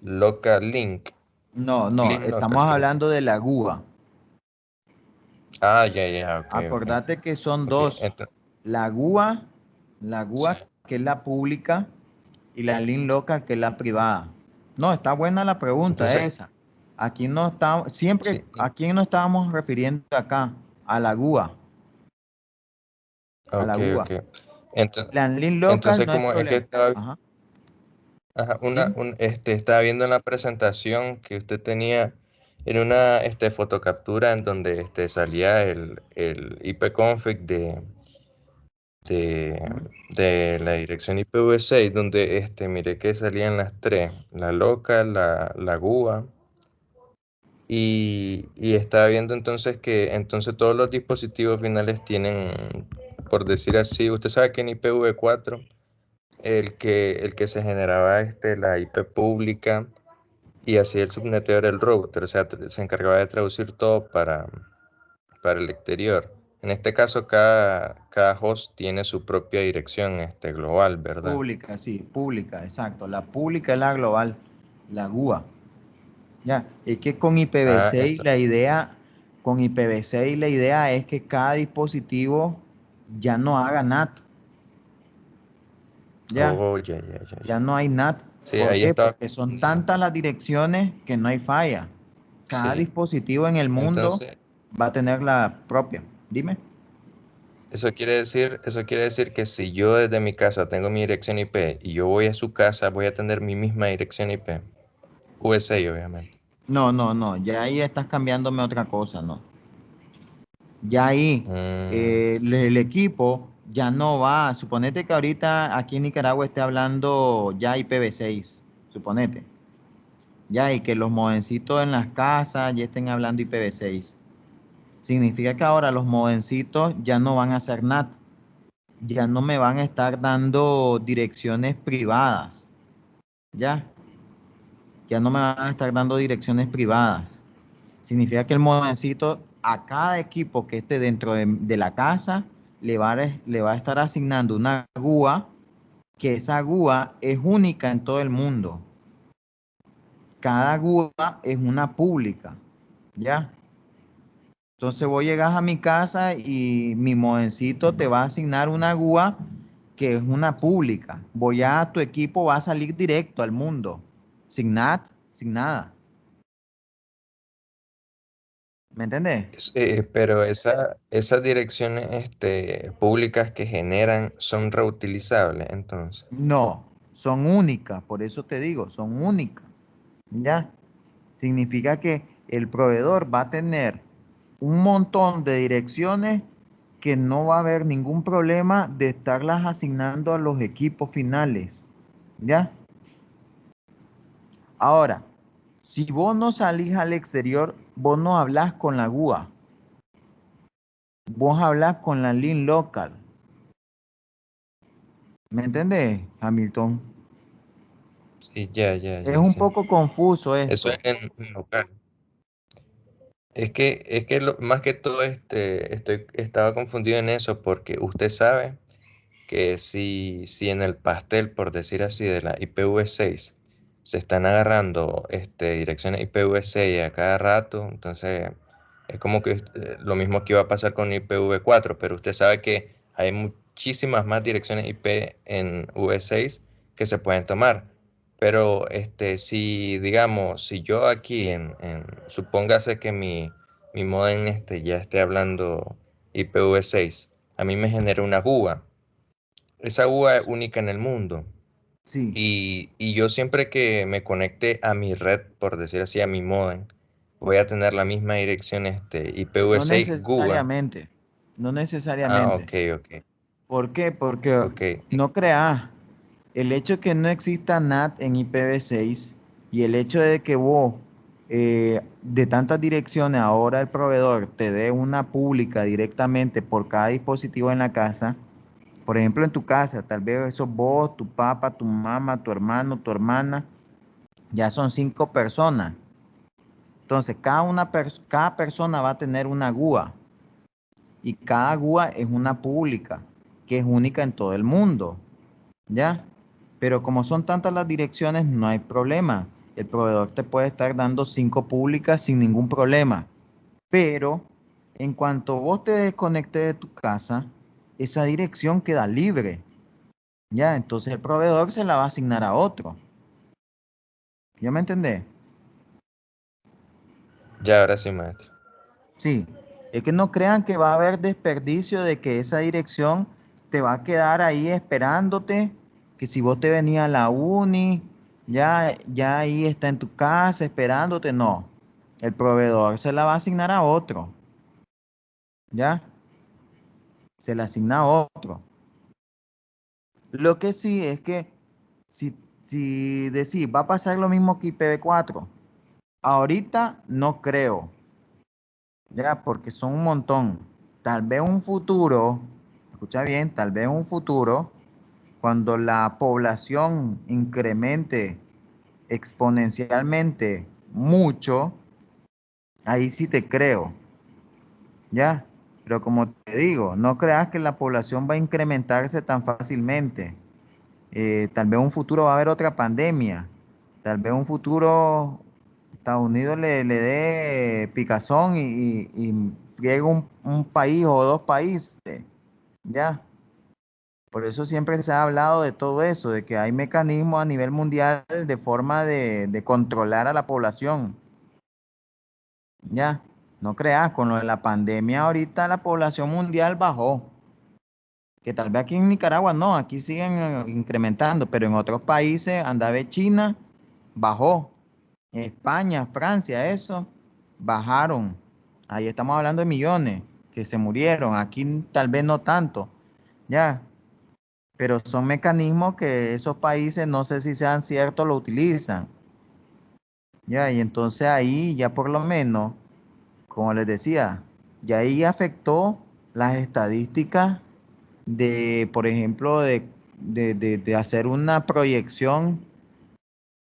S4: local link,
S1: No,
S4: link
S1: estamos
S4: local, creo.
S1: hablando de la GUA.
S4: Ah, ya, ok.
S1: Acordate que son
S4: Ok,
S1: dos. La GUA,
S4: sí,
S1: que es la pública, y la link local, que es la privada. No, está buena la pregunta
S4: entonces,
S1: esa. Aquí no está, siempre,
S4: sí,
S1: ¿a quién nos estábamos refiriendo acá? A la GUA, a la
S4: ok,
S1: GUA.
S4: ok. Ento-
S1: La link local
S4: Entonces,
S1: no hay
S4: como es que
S1: problema.
S4: estaba,
S1: Ajá.
S4: ajá,
S1: Dime.
S4: estaba viendo en la presentación que usted tenía en una, fotocaptura en donde, salía el ipconfig de, de la dirección IPv6, donde, mire que salían las tres, la local, la GUA, y estaba viendo entonces que entonces todos los dispositivos finales tienen, por decir así, usted sabe que en IPv4 el que se generaba, la IP pública, y así el subneteo era el router, o sea, se encargaba de traducir todo para el exterior. En este caso, cada host tiene su propia dirección, global, ¿verdad?
S1: Pública, sí, pública, exacto. La pública es la global, la GUA. Ya, es que con
S4: Ah,
S1: IPv6
S4: esto.
S1: la idea, con IPv6 la idea es que cada dispositivo ya no haga NAT. Ya,
S4: Oh, ya.
S1: ya no hay NAT.
S4: Sí,
S1: ¿Por
S4: ahí
S1: qué?
S4: estaba
S1: Porque son
S4: confundido.
S1: tantas las direcciones que no hay falla. Cada
S4: Sí,
S1: dispositivo en el mundo
S4: entonces,
S1: va a tener la propia. Dime.
S4: eso quiere decir que si yo desde mi casa tengo mi dirección IP y yo voy a su casa, voy a tener mi misma dirección IP. V6, obviamente.
S1: No, ya ahí estás cambiándome otra cosa, ¿no? Ya ahí
S4: Mm,
S1: el equipo ya no va. Suponete que ahorita aquí en Nicaragua esté hablando ya IPv6. Suponete. Ya, y que los modencitos en las casas ya estén hablando IPv6. Significa que ahora los modencitos ya no van a ser NAT. Ya no me van a estar dando direcciones privadas. Ya, ya no me van a estar dando direcciones privadas. Significa que el modencito a cada equipo que esté dentro de la casa le va a estar asignando una GUA, que esa GUA es única en todo el mundo. Cada GUA es una pública, ¿ya? Entonces vos llegas a mi casa y mi modencito te va a asignar una GUA que es una pública. Voy a tu equipo, va a salir directo al mundo, sin NAT, sin nada. ¿Me entendés?
S4: pero esas direcciones, públicas que generan son reutilizables, entonces.
S1: No, son únicas, por eso te digo, son únicas. ¿Ya? Significa que el proveedor va a tener un montón de direcciones que no va a haber ningún problema de estarlas asignando a los equipos finales. ¿Ya? Ahora, si vos no salís al exterior, vos no hablas con la GUA, vos hablas con la link local. ¿Me entendés, Hamilton?
S4: Sí, ya,
S1: Es un
S4: sí.
S1: poco confuso
S4: Eso es
S1: esto.
S4: en local. Es que más que todo, estaba confundido en eso porque usted sabe que si en el pastel, por decir así, de la IPv6 se están agarrando, direcciones IPv6 a cada rato, entonces es como que, lo mismo que iba a pasar con IPv4, pero usted sabe que hay muchísimas más direcciones IP en V6 que se pueden tomar. Pero, si digamos, si yo aquí supóngase que mi modem, ya esté hablando IPv6, a mí me genera una GUA. esa UA es única en el mundo.
S1: Sí.
S4: Y yo siempre que me conecte a mi red, por decir así, a mi modem, voy a tener la misma dirección
S1: No
S4: IPv6 GUA.
S1: necesariamente. No
S4: Ah,
S1: necesariamente.
S4: ok, ok,
S1: ¿Por qué? Porque
S4: ok.
S1: no creas. El hecho que no exista NAT en IPv6 y el hecho de que vos de tantas direcciones ahora el proveedor te dé una pública directamente por cada dispositivo en la casa. Por ejemplo, en tu casa, tal vez sos vos, tu papá, tu mamá, tu hermano, tu hermana, ya son 5 personas. Entonces, cada persona va a tener una GUA y cada GUA es una pública que es única en todo el mundo, ¿ya? Pero como son tantas las direcciones, no hay problema. El proveedor te puede estar dando 5 públicas sin ningún problema. Pero en cuanto vos te desconectes de tu casa, esa dirección queda libre, ¿ya? Entonces el proveedor se la va a asignar a otro. ¿Ya me entendés?
S4: Ya, ahora sí, maestro.
S1: Sí, es que no crean que va a haber desperdicio de que esa dirección te va a quedar ahí esperándote, que si vos te venías a la uni, ya ahí está en tu casa esperándote. No, el proveedor se la va a asignar a otro, ¿ya? Se la asigna a otro. Lo que sí es que si decís, va a pasar lo mismo que IPv4, ahorita no creo. Ya, porque son un montón. Tal vez un futuro, escucha bien, tal vez un futuro, cuando la población incremente exponencialmente mucho, ahí sí te creo, ¿ya? Pero como te digo, no creas que la población va a incrementarse tan fácilmente. Tal vez un futuro va a haber otra pandemia. Tal vez un futuro Estados Unidos le dé picazón y friegue un país o dos países, ¿ya? Por eso siempre se ha hablado de todo eso, de que hay mecanismos a nivel mundial de forma de controlar a la población, ¿ya? No creas, con lo de la pandemia ahorita la población mundial bajó, que tal vez aquí en Nicaragua no, aquí siguen incrementando, pero en otros países, anda a ver China, bajó. España, Francia, eso, bajaron. Ahí estamos hablando de millones que se murieron. Aquí tal vez no tanto, ya. Pero son mecanismos que esos países, no sé si sean ciertos, lo utilizan. Ya, y entonces ahí ya por lo menos, como les decía, ya ahí afectó las estadísticas de, por ejemplo, de hacer una proyección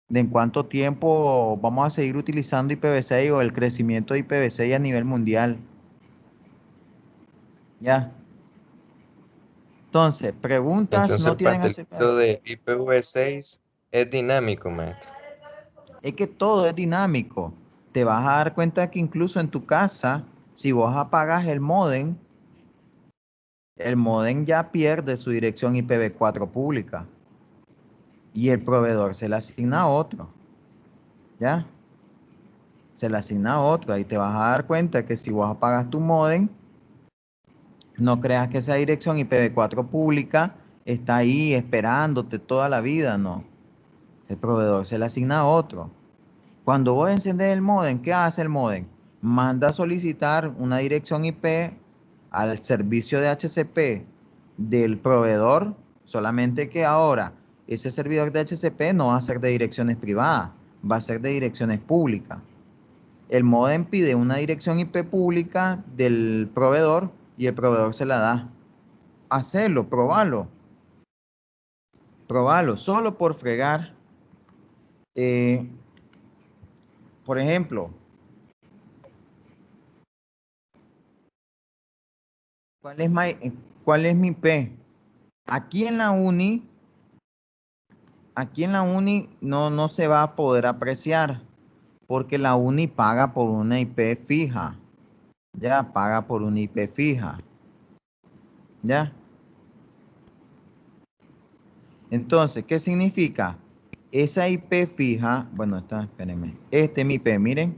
S1: de en cuánto tiempo vamos a seguir utilizando IPv6 o el crecimiento de IPv6 a nivel mundial. Ya. Entonces, preguntas
S4: Entonces
S1: no
S4: el
S1: tienen acerca de
S4: pastelito
S1: eso.
S4: de IPv6 es dinámico, maestro.
S1: Es que todo es dinámico. Te vas a dar cuenta que incluso en tu casa, si vos apagas el modem ya pierde su dirección IPv4 pública y el proveedor se le asigna a otro. ¿Ya? Se le asigna a otro. Ahí te vas a dar cuenta que si vos apagas tu modem, no creas que esa dirección IPv4 pública está ahí esperándote toda la vida, no. El proveedor se le asigna a otro. Cuando vos encendés el modem, ¿qué hace el modem? Manda a solicitar una dirección IP al servicio de HCP del proveedor, solamente que ahora ese servidor de HCP no va a ser de direcciones privadas, va a ser de direcciones públicas. El modem pide una dirección IP pública del proveedor y el proveedor se la da. Hacerlo, probalo, solo por fregar. Eh, por ejemplo, ¿cuál es cuál es mi IP? Aquí en la uni, aquí en la uni no se va a poder apreciar porque la uni paga por una IP fija. Ya, paga por una IP fija. Ya. Entonces, ¿qué significa? Esa IP fija, bueno, espérenme. Este es mi IP, miren.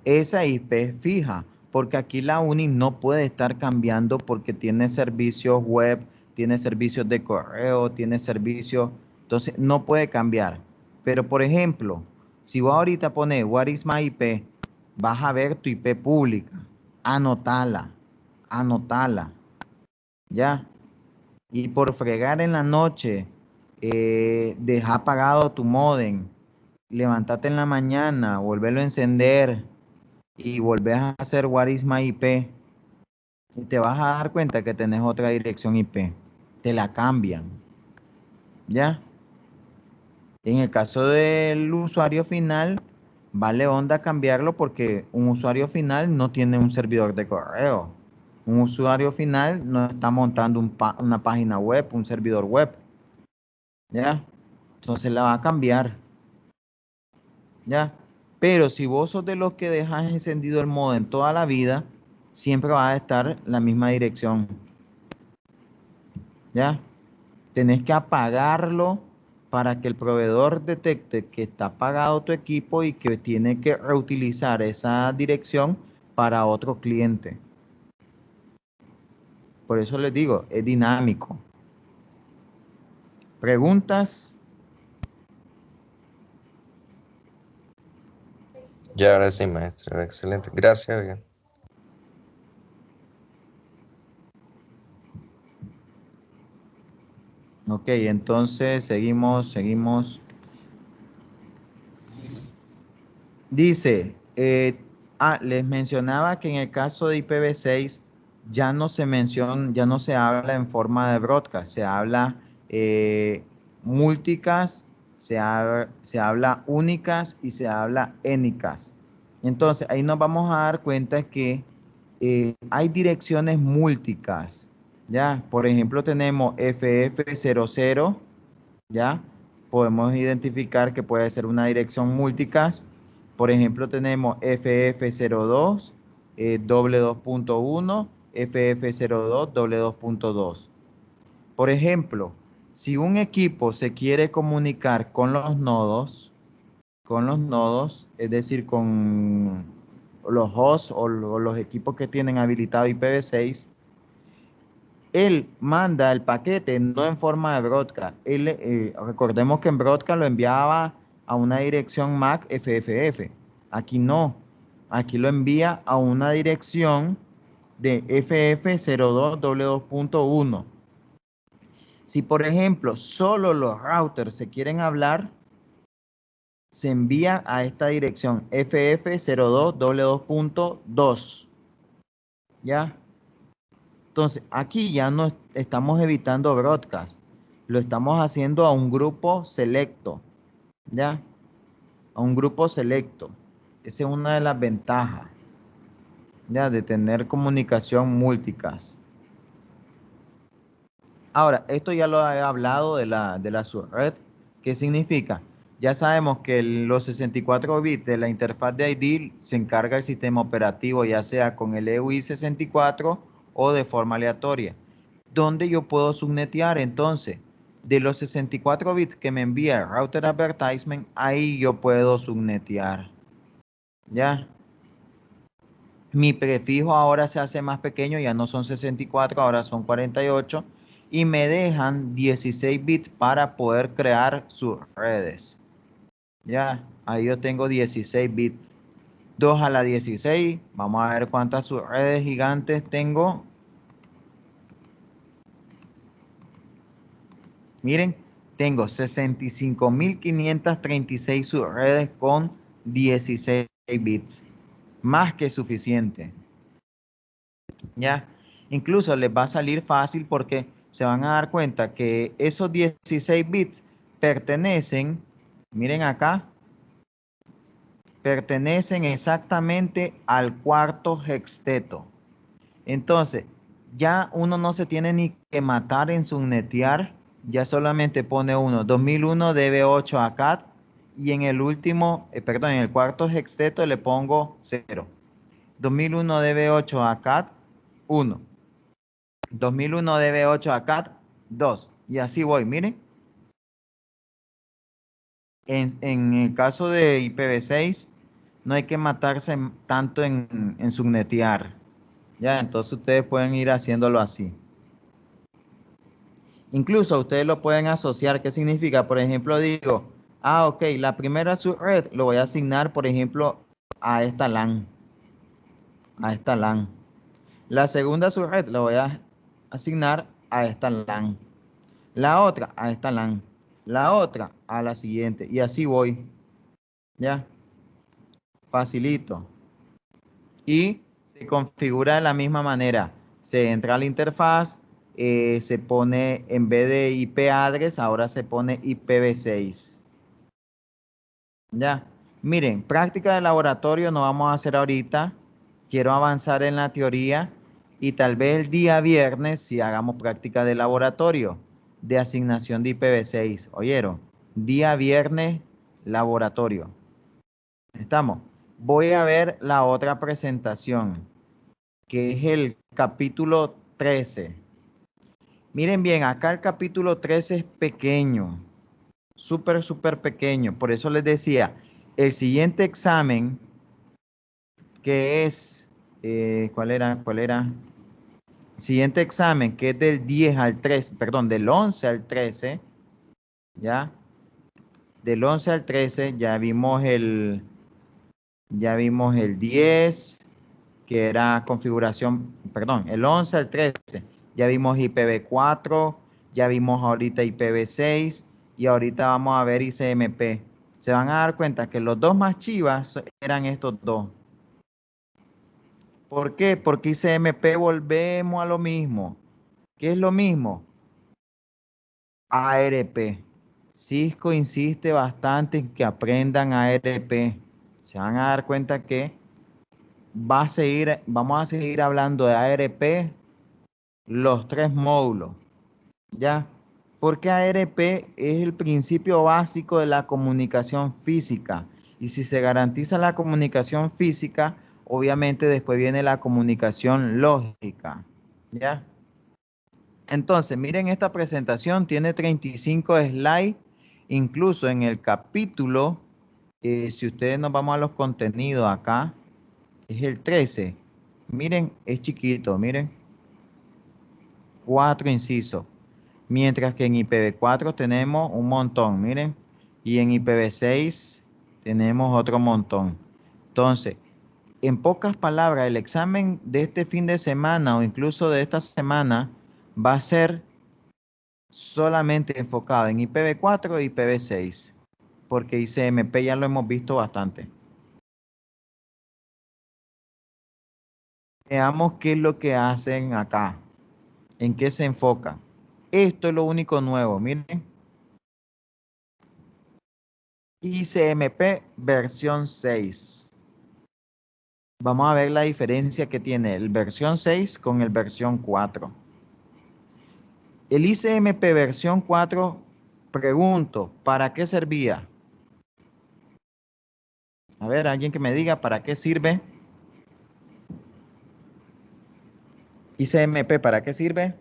S1: Esa IP es fija. Porque aquí la UNI no puede estar cambiando porque tiene servicios web, tiene servicios de correo, tiene servicios, entonces no puede cambiar. Pero por ejemplo, si vos ahorita pones what is my IP, vas a ver tu IP pública, anotala, ¿ya? Y por fregar en la noche, deja apagado tu modem, levantate en la mañana, volverlo a encender y volvés a hacer what is my IP y te vas a dar cuenta que tenés otra dirección IP. Te la cambian, ¿ya? En el caso del usuario final, vale onda cambiarlo porque un usuario final no tiene un servidor de correo. Un usuario final no está montando una página web, un servidor web, ¿ya? Entonces la va a cambiar, ¿ya? Pero si vos sos de los que dejas encendido el modem toda la vida, siempre va a estar la misma dirección, ¿ya? Tenés que apagarlo para que el proveedor detecte que está apagado tu equipo y que tiene que reutilizar esa dirección para otro cliente. Por eso les digo, es dinámico. ¿Preguntas?
S4: Ya, ahora sí, maestro. Excelente. Gracias, oiga.
S1: Ok, entonces seguimos. Dice, les mencionaba que en el caso de IPv6 ya no se habla en forma de broadcast, se habla multicast, se habla únicas y se habla énicas. Entonces, ahí nos vamos a dar cuenta que hay direcciones multicast, ¿ya? Por ejemplo, tenemos FF00, ¿ya? Podemos identificar que puede ser una dirección multicast. Por ejemplo, tenemos FF02, 2.1, FF02, 2.2. Por ejemplo, si un equipo se quiere comunicar con los nodos, es decir, con los hosts o los equipos que tienen habilitado IPv6, él manda el paquete no en forma de broadcast. Recordemos que en broadcast lo enviaba a una dirección MAC FFF. Aquí no. Aquí lo envía a una dirección de FF02.2.1. Si, por ejemplo, solo los routers se quieren hablar, se envía a esta dirección FF02.2.2. ¿Ya? Entonces, aquí ya no estamos evitando broadcast, lo estamos haciendo a un grupo selecto, ¿ya? A un grupo selecto. Esa es una de las ventajas, ¿ya? De tener comunicación multicast. Ahora, esto ya lo he hablado de la subred. ¿Qué significa? Ya sabemos que los 64 bits de la interfaz de ID se encarga el sistema operativo, ya sea con el EUI 64 o de forma aleatoria. ¿Dónde yo puedo subnetear entonces? De los 64 bits que me envía el router advertisement, ahí yo puedo subnetear. ¿Ya? Mi prefijo ahora se hace más pequeño, ya no son 64, ahora son 48 y me dejan 16 bits para poder crear sus redes. Ya, ahí yo tengo 16 bits. 2 a la 16, vamos a ver cuántas subredes gigantes tengo. Miren, tengo 65.536 subredes con 16 bits. Más que suficiente. ¿Ya? Incluso les va a salir fácil porque se van a dar cuenta que esos 16 bits pertenecen, miren acá, pertenecen exactamente al cuarto hexteto. Entonces, ya uno no se tiene ni que matar en subnetear, ya solamente pone uno, 2001 DB8 a CAT y en el último, en el cuarto hexteto le pongo 0. 2001 DB8 a CAT 1. 2001 DB8 a CAT 2. Y así voy, miren. En el caso de IPv6, no hay que matarse tanto en subnetear. Ya, entonces ustedes pueden ir haciéndolo así. Incluso ustedes lo pueden asociar. ¿Qué significa? Por ejemplo, digo, ok, la primera subred lo voy a asignar, por ejemplo, a esta LAN. A esta LAN. La segunda subred lo voy a asignar a esta LAN. La otra a esta LAN. La otra a la siguiente. Y así voy. ¿Ya? Facilito. Y se configura de la misma manera. Se entra a la interfaz, se pone, en vez de IP address, ahora se pone IPv6. Ya. Miren, práctica de laboratorio no vamos a hacer ahorita. Quiero avanzar en la teoría y tal vez el día viernes si hagamos práctica de laboratorio de asignación de IPv6. ¿Oyeron? Día viernes, laboratorio. ¿Estamos? Voy a ver la otra presentación, que es el capítulo 13. Miren bien, acá el capítulo 13 es pequeño, súper pequeño. Por eso les decía, el siguiente examen, que es, ¿cuál era? Siguiente examen, que es del 10 al 13, perdón, del 11 al 13, ¿ya? Del 11 al 13 ya vimos el 10, que era configuración, perdón, el 11 al 13, ya vimos IPv4, ya vimos ahorita IPv6 y ahorita vamos a ver ICMP. Se van a dar cuenta que los dos más chivas eran estos dos. ¿Por qué? Porque ICMP volvemos a lo mismo. ¿Qué es lo mismo? ARP. Cisco insiste bastante en que aprendan ARP. Se van a dar cuenta que vamos a seguir hablando de ARP, los 3 módulos, ¿ya? Porque ARP es el principio básico de la comunicación física. Y si se garantiza la comunicación física, obviamente después viene la comunicación lógica, ¿ya? Entonces, miren esta presentación, tiene 35 slides, incluso en el capítulo, si ustedes nos vamos a los contenidos acá, es el 13. Miren, es chiquito, miren. 4 incisos. Mientras que en IPv4 tenemos un montón, miren. Y en IPv6 tenemos otro montón. Entonces, en pocas palabras, el examen de este fin de semana o incluso de esta semana va a ser solamente enfocado en IPv4 e IPv6. Porque ICMP ya lo hemos visto bastante. Veamos qué es lo que hacen acá. ¿En qué se enfocan? Esto es lo único nuevo, miren. ICMP versión 6. Vamos a ver la diferencia que tiene el versión 6 con el versión 4. El ICMP versión 4, pregunto, ¿para qué servía? A ver, alguien que me diga para qué sirve. ICMP, ¿para qué sirve?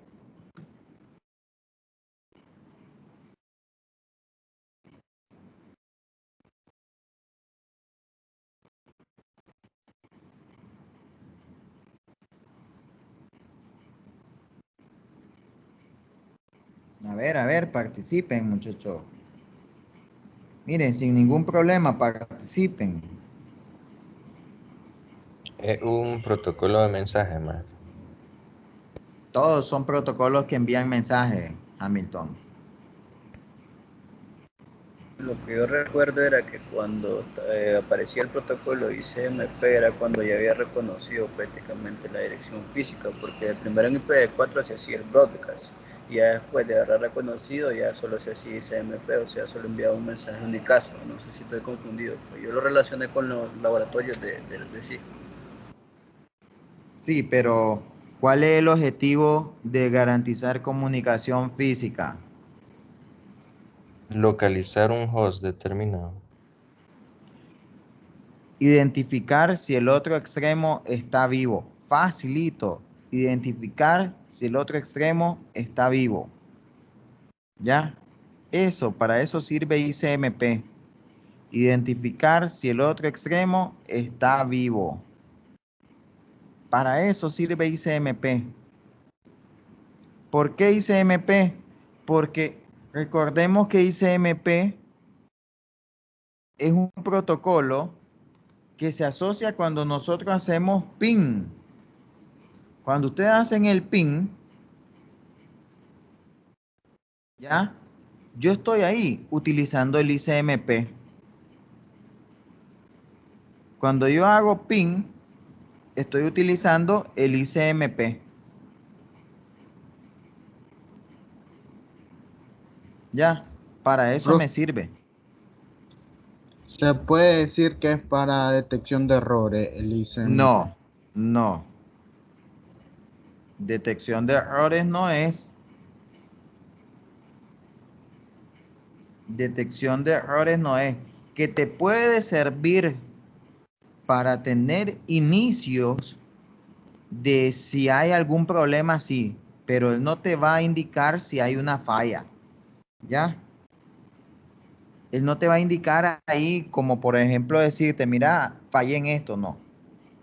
S1: A ver, participen, muchachos. Miren, sin ningún problema, participen.
S4: Es un protocolo de mensaje, más.
S1: Todos son protocolos que envían mensajes, Hamilton.
S6: Lo que yo recuerdo era que cuando aparecía el protocolo ICMP era cuando ya había reconocido prácticamente la dirección física, porque primero en IPv4 se hacía el broadcast, y ya después de haber reconocido ya solo se hacía ICMP, o sea, solo enviaba un mensaje unicaso. No sé si estoy confundido, pues yo lo relacioné con los laboratorios de Cisco.
S1: Sí, pero ¿cuál es el objetivo de garantizar comunicación física?
S4: Localizar un host determinado.
S1: Identificar si el otro extremo está vivo. Facilito. Identificar si el otro extremo está vivo. ¿Ya? Para eso sirve ICMP. identificar si el otro extremo está vivo. Para eso sirve ICMP. ¿Por qué ICMP? Porque recordemos que ICMP es un protocolo que se asocia cuando nosotros hacemos PIN. Cuando ustedes hacen el PIN, ¿ya? Yo estoy ahí utilizando el ICMP. Cuando yo hago PIN, estoy utilizando el ICMP. Ya, para eso me sirve.
S7: ¿Se puede decir que es para detección de errores el ICMP?
S1: No, no. Detección de errores no es. Detección de errores no es. Que te puede servir para tener inicios de si hay algún problema, sí, pero él no te va a indicar si hay una falla, ¿ya? Él no te va a indicar ahí como por ejemplo decirte, mira, fallé en esto, no.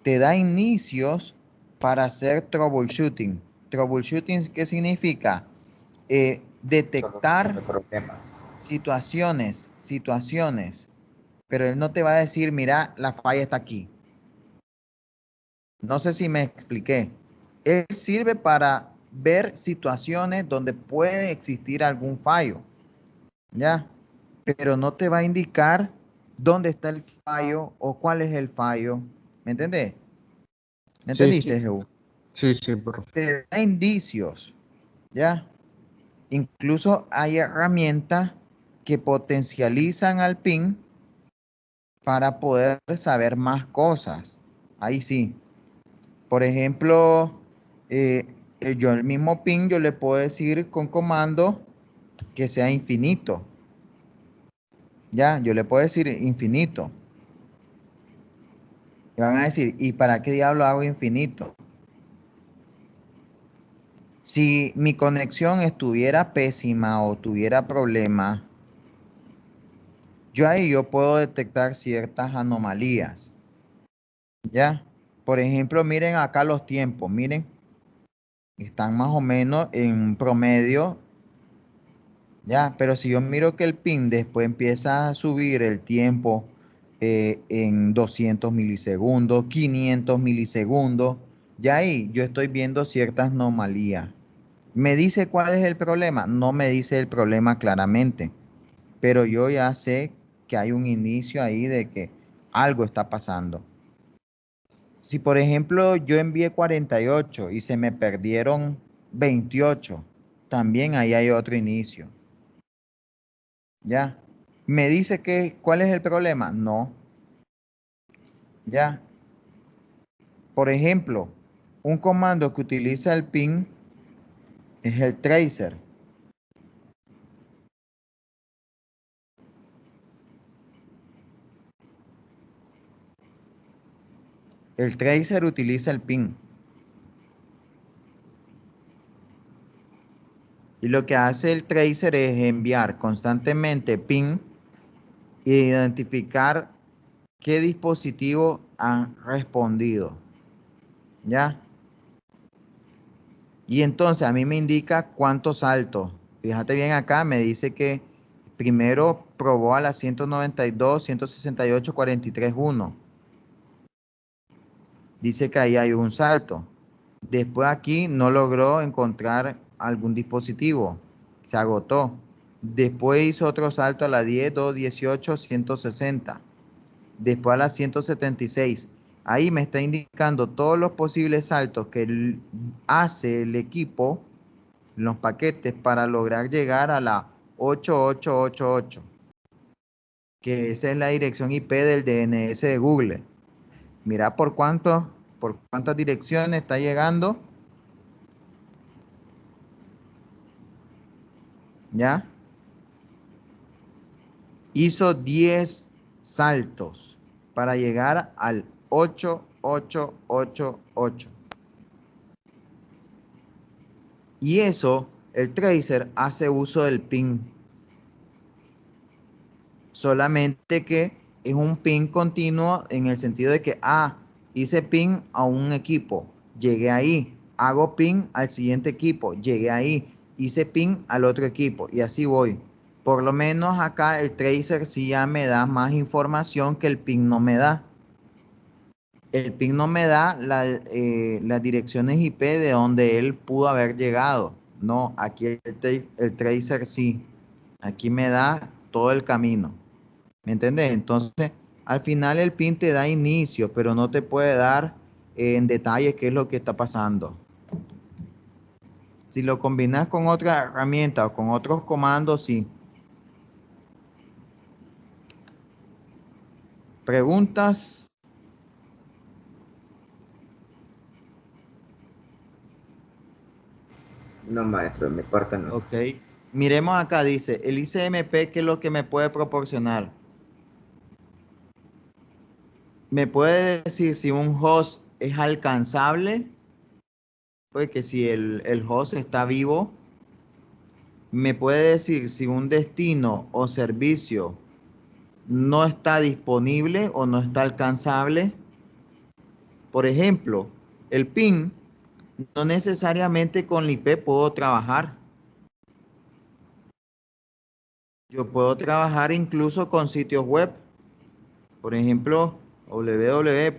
S1: Te da inicios para hacer troubleshooting. Troubleshooting, ¿qué significa? Detectar
S2: Problemas.
S1: situaciones, pero él no te va a decir, mira, la falla está aquí. No sé si me expliqué. Él sirve para ver situaciones donde puede existir algún fallo, ¿ya? Pero no te va a indicar dónde está el fallo o cuál es el fallo. ¿Me entendés? ¿Me
S7: Sí,
S1: entendiste,
S7: sí,
S1: Jehu?
S7: sí, profe.
S1: Te da indicios, ¿ya? Incluso hay herramientas que potencializan al PIN para poder saber más cosas. Ahí sí. Por ejemplo, yo el mismo PIN, yo le puedo decir con comando que sea infinito. Ya, yo le puedo decir infinito. Y van a decir, ¿y para qué diablo hago infinito? Si mi conexión estuviera pésima o tuviera problemas, yo puedo detectar ciertas anomalías. ¿Ya? Por ejemplo, miren acá los tiempos, miren, están más o menos en promedio. Ya, pero si yo miro que el pin después empieza a subir el tiempo en 200 milisegundos, 500 milisegundos, ya ahí yo estoy viendo ciertas anomalías. ¿Me dice cuál es el problema? No me dice el problema claramente, pero yo ya sé que hay un inicio ahí de que algo está pasando. Si por ejemplo yo envié 48 y se me perdieron 28, también ahí hay otro inicio. ¿Ya? ¿Me dice cuál es el problema? No. ¿Ya? Por ejemplo, un comando que utiliza el pin es el tracer. El tracer utiliza el pin. Y lo que hace el tracer es enviar constantemente pin e identificar qué dispositivos han respondido. ¿Ya? Y entonces a mí me indica cuántos saltos. Fíjate bien acá, me dice que primero probó a las 192, 168, 43, 1. Dice que ahí hay un salto. Después aquí no logró encontrar algún dispositivo. Se agotó. Después hizo otro salto a la 10, 2, 18, 160. Después a la 176. Ahí me está indicando todos los posibles saltos que hace el equipo, los paquetes, para lograr llegar a la 8888, que esa es la dirección IP del DNS de Google. Mira por cuántas direcciones está llegando. ¿Ya? Hizo 10 saltos para llegar al 8888. Y eso, el tracer hace uso del pin. solamente que es un ping continuo en el sentido de que, hice ping a un equipo, llegué ahí, hago ping al siguiente equipo, llegué ahí, hice ping al otro equipo y así voy. Por lo menos acá el tracer sí ya me da más información que el ping no me da. El ping no me da las direcciones IP de donde él pudo haber llegado. No, aquí el tracer sí. Aquí me da todo el camino. ¿Me entiendes? Entonces, al final el ping te da inicio, pero no te puede dar en detalle qué es lo que está pasando. Si lo combinas con otra herramienta o con otros comandos, sí. ¿Preguntas?
S2: No, maestro, de mi parte no.
S1: Ok. Miremos acá, dice, el ICMP, ¿qué es lo que me puede proporcionar? ¿Me puede decir si un host es alcanzable? Pues que si el host está vivo. ¿Me puede decir si un destino o servicio no está disponible o no está alcanzable? Por ejemplo, el PIN, no necesariamente con la IP puedo trabajar. Yo puedo trabajar incluso con sitios web. Por ejemplo, www.uca.edu.ni,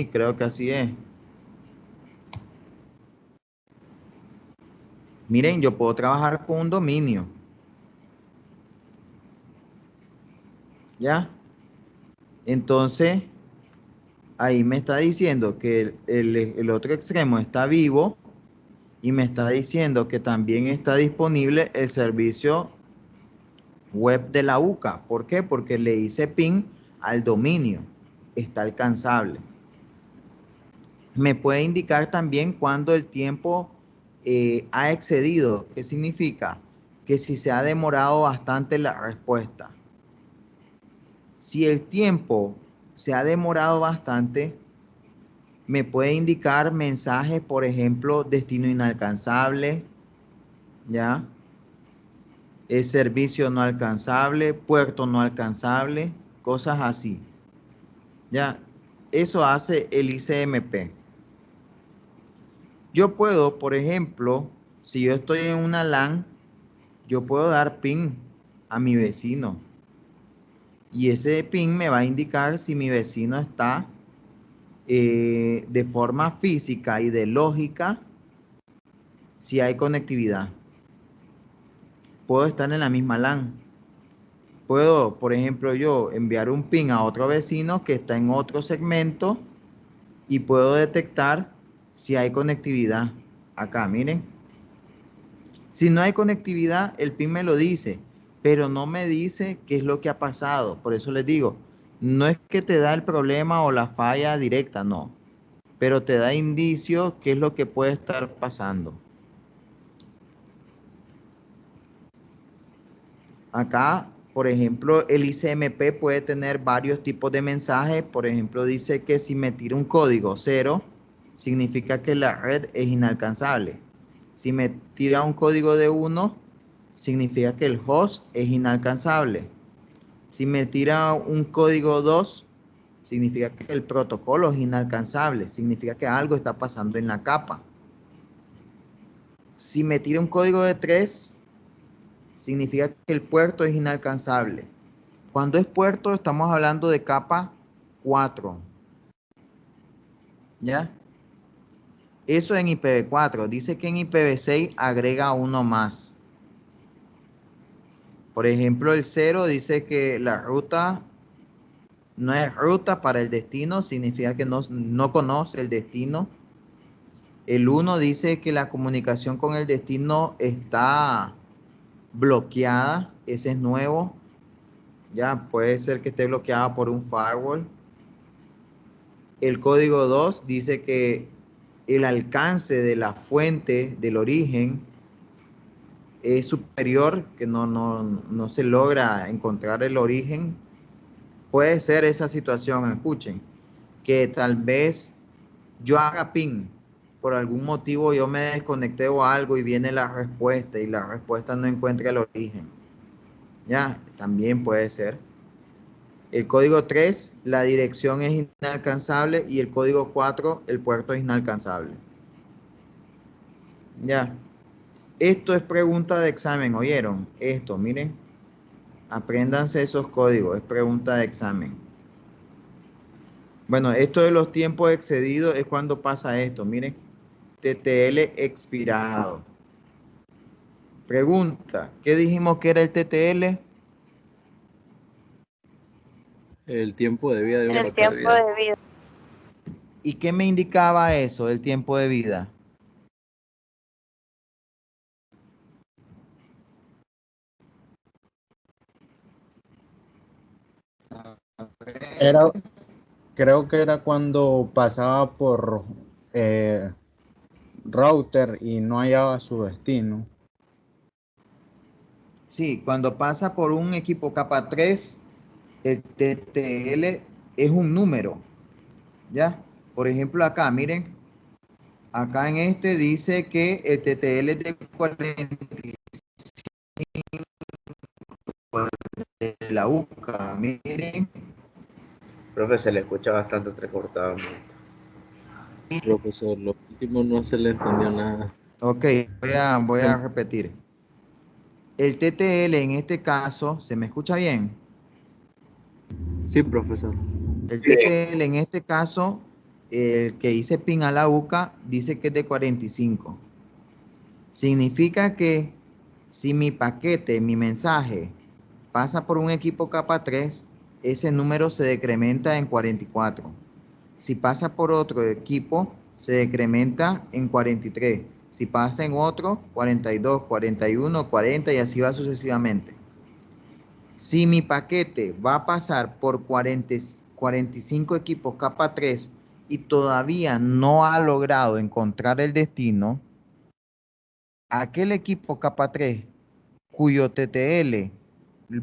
S1: creo que así es. Miren, yo puedo trabajar con un dominio. ¿Ya? Entonces, ahí me está diciendo que el otro extremo está vivo y me está diciendo que también está disponible el servicio web de la UCA. ¿Por qué? Porque le hice ping al dominio. Está alcanzable. Me puede indicar también cuando el tiempo ha excedido. ¿Qué significa? Que si se ha demorado bastante la respuesta. Si el tiempo se ha demorado bastante, me puede indicar mensajes, por ejemplo, destino inalcanzable, ¿ya? El servicio no alcanzable, puerto no alcanzable, cosas así, ¿ya? Eso hace el ICMP. Yo puedo, por ejemplo, si yo estoy en una LAN, yo puedo dar ping a mi vecino. Y ese ping me va a indicar si mi vecino está de forma física y de lógica, si hay conectividad. Puedo estar en la misma LAN. Puedo, por ejemplo, yo enviar un ping a otro vecino que está en otro segmento y puedo detectar si hay conectividad. Acá, miren. Si no hay conectividad, el ping me lo dice, pero no me dice qué es lo que ha pasado. Por eso les digo, no es que te da el problema o la falla directa, no. Pero te da indicio qué es lo que puede estar pasando. Acá, por ejemplo, el ICMP puede tener varios tipos de mensajes. Por ejemplo, dice que si me tira un código 0, significa que la red es inalcanzable. Si me tira un código de 1, significa que el host es inalcanzable. Si me tira un código 2, significa que el protocolo es inalcanzable. Significa que algo está pasando en la capa. Si me tira un código de 3, significa que el puerto es inalcanzable. Cuando es puerto, estamos hablando de capa 4. ¿Ya? Eso en IPv4. Dice que en IPv6 agrega uno más. Por ejemplo, el 0 dice que la ruta no es ruta para el destino, significa que no conoce el destino. El 1 dice que la comunicación con el destino está bloqueada. Ese es nuevo. Ya puede ser que esté bloqueada por un firewall. El código 2 dice que el alcance de la fuente del origen es superior, que no se logra encontrar el origen. Puede ser esa situación, escuchen, que tal vez yo haga ping por algún motivo yo me desconecté o algo y viene la respuesta y la respuesta no encuentra el origen. Ya, también puede ser. El código 3, la dirección es inalcanzable y el código 4, el puerto es inalcanzable. Ya. Esto es pregunta de examen, ¿oyeron? Esto, miren. Apréndanse esos códigos, es pregunta de examen. Bueno, esto de los tiempos excedidos es cuando pasa esto, miren. TTL expirado. Pregunta, ¿qué dijimos que era el TTL?
S3: El tiempo de vida de un
S6: El
S3: paquete.
S6: tiempo de vida.
S1: ¿Y qué me indicaba eso, el tiempo de vida?
S7: Creo que era cuando pasaba por router y no hallaba su destino.
S1: Sí, cuando pasa por un equipo capa 3, el TTL es un número, ¿ya? Por ejemplo, acá, miren, acá en este dice que el TTL es de 45 de la UCA, miren.
S2: Profe, se le escucha bastante entrecortado.
S3: Profesor, lo último no se le entendió nada.
S1: Ok, voy a repetir. El TTL en este caso, ¿se me escucha bien?
S3: Sí, profesor.
S1: El TTL en este caso, el que dice pin a la UCA, dice que es de 45. Significa que si mi paquete, mi mensaje, pasa por un equipo capa 3, ese número se decrementa en 44. Si pasa por otro equipo, se decrementa en 43. Si pasa en otro, 42, 41, 40 y así va sucesivamente. Si mi paquete va a pasar por 45 equipos capa 3 y todavía no ha logrado encontrar el destino, aquel equipo capa 3 cuyo TTL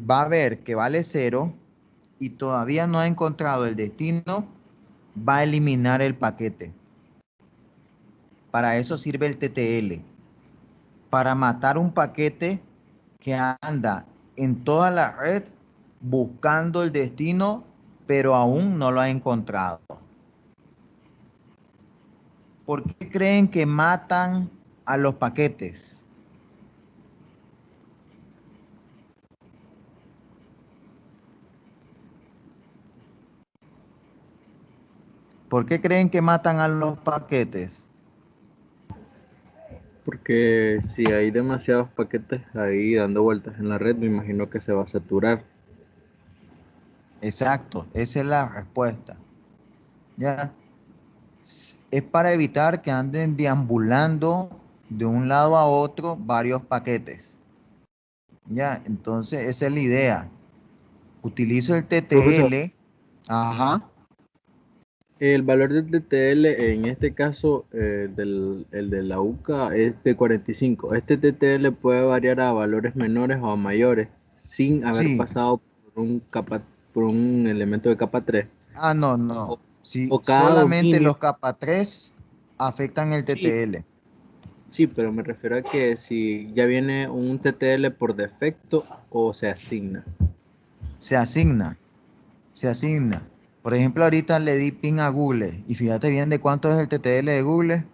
S1: va a ver que vale 0 y todavía no ha encontrado el destino, va a eliminar el paquete. Para eso sirve el TTL. Para matar un paquete que anda en toda la red buscando el destino, pero aún no lo ha encontrado. ¿Por qué creen que matan a los paquetes? ¿Por qué creen que matan a los paquetes?
S3: Porque si hay demasiados paquetes ahí dando vueltas en la red, me imagino que se va a saturar.
S1: Exacto, esa es la respuesta. Ya. Es para evitar que anden deambulando de un lado a otro varios paquetes. Ya, entonces esa es la idea. Utilizo el
S3: Profesor,
S1: TTL. Ajá.
S3: el valor del TTL en este caso, el de la UCA, es de 45. Este TTL puede variar a valores menores o a mayores sin haber
S1: Sí.
S3: pasado por un elemento de capa 3.
S1: Ah, no, no.
S3: O,
S1: Sí,
S3: o cada
S1: solamente
S3: dominio.
S1: los capa 3 afectan el
S3: Sí,
S1: TTL.
S3: sí, pero me refiero a que si ya viene un TTL por defecto o se asigna.
S1: Se asigna. Se asigna. Por ejemplo, ahorita le di pin a Google y fíjate bien de cuánto es el TTL de Google.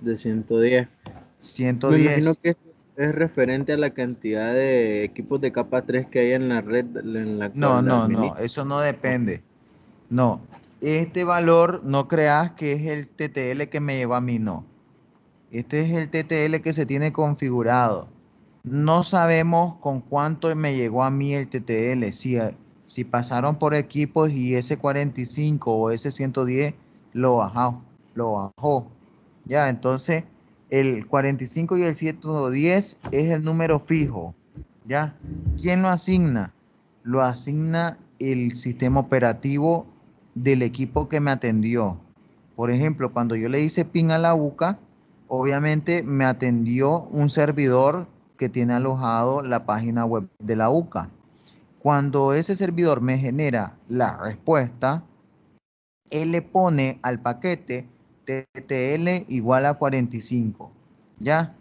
S3: De 110. Me imagino
S1: 110.
S3: que es referente a la cantidad de equipos de capa 3 que hay en la red en la
S1: No,
S3: cual
S1: no, no,
S3: administra.
S1: eso no depende. No, este valor no creas que es el TTL que me llegó a mí, no. Este es el TTL que se tiene configurado. No sabemos con cuánto me llegó a mí el TTL. Si pasaron por equipos y ese 45 o ese 110 lo bajó, lo bajó. Ya, entonces el 45 y el 110 es el número fijo. Ya, ¿quién lo asigna? Lo asigna el sistema operativo del equipo que me atendió. Por ejemplo, cuando yo le hice ping a la UCA, obviamente me atendió un servidor que tiene alojado la página web de la UCA. Cuando ese servidor me genera la respuesta, él le pone al paquete TTL igual a 45. ¿Ya?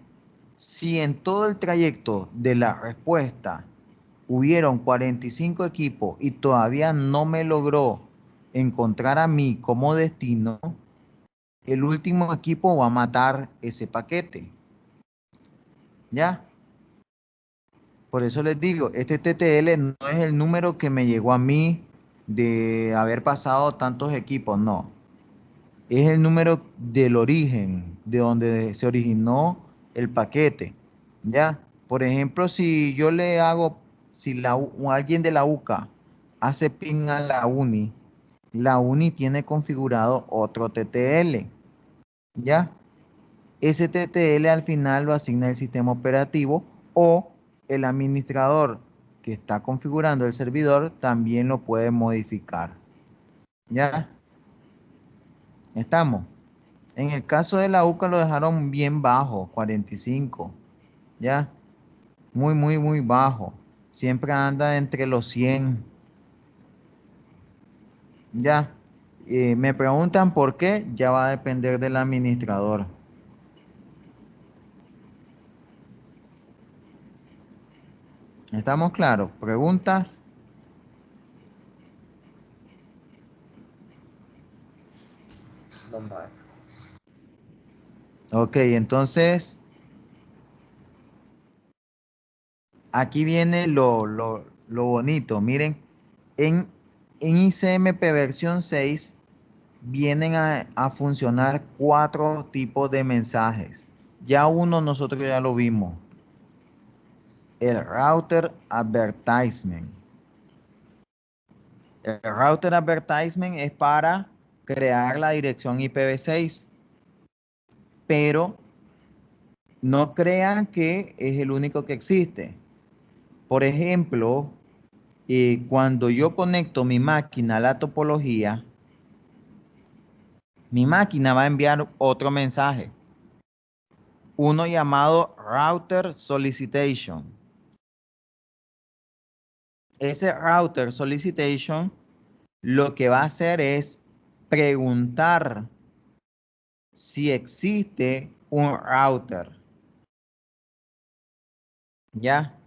S1: Si en todo el trayecto de la respuesta hubieron 45 equipos y todavía no me logró encontrar a mí como destino, el último equipo va a matar ese paquete. ¿Ya? Por eso les digo, este TTL no es el número que me llegó a mí de haber pasado tantos equipos, no. Es el número del origen, de donde se originó el paquete. ¿Ya? Por ejemplo, si yo le hago, si alguien de la UCA hace ping a la uni tiene configurado otro TTL. ¿Ya? Ese TTL al final lo asigna el sistema operativo o el administrador que está configurando el servidor también lo puede modificar. ¿Ya? ¿Estamos? En el caso de la UCA lo dejaron bien bajo, 45. ¿Ya? Muy, muy, muy bajo. Siempre anda entre los 100. ¿Ya? Me preguntan por qué, ya va a depender del administrador. ¿Estamos claros? ¿Preguntas?
S2: No más.
S1: Ok, entonces aquí viene lo bonito. Miren, en, en ICMP versión 6 vienen a funcionar 4 tipos de mensajes. Ya uno nosotros ya lo vimos. El router advertisement. El router advertisement es para crear la dirección IPv6, pero no crean que es el único que existe. Por ejemplo, cuando yo conecto mi máquina a la topología, mi máquina va a enviar otro mensaje, uno llamado router solicitation. Ese router solicitation lo que va a hacer es preguntar si existe un router. ¿Ya?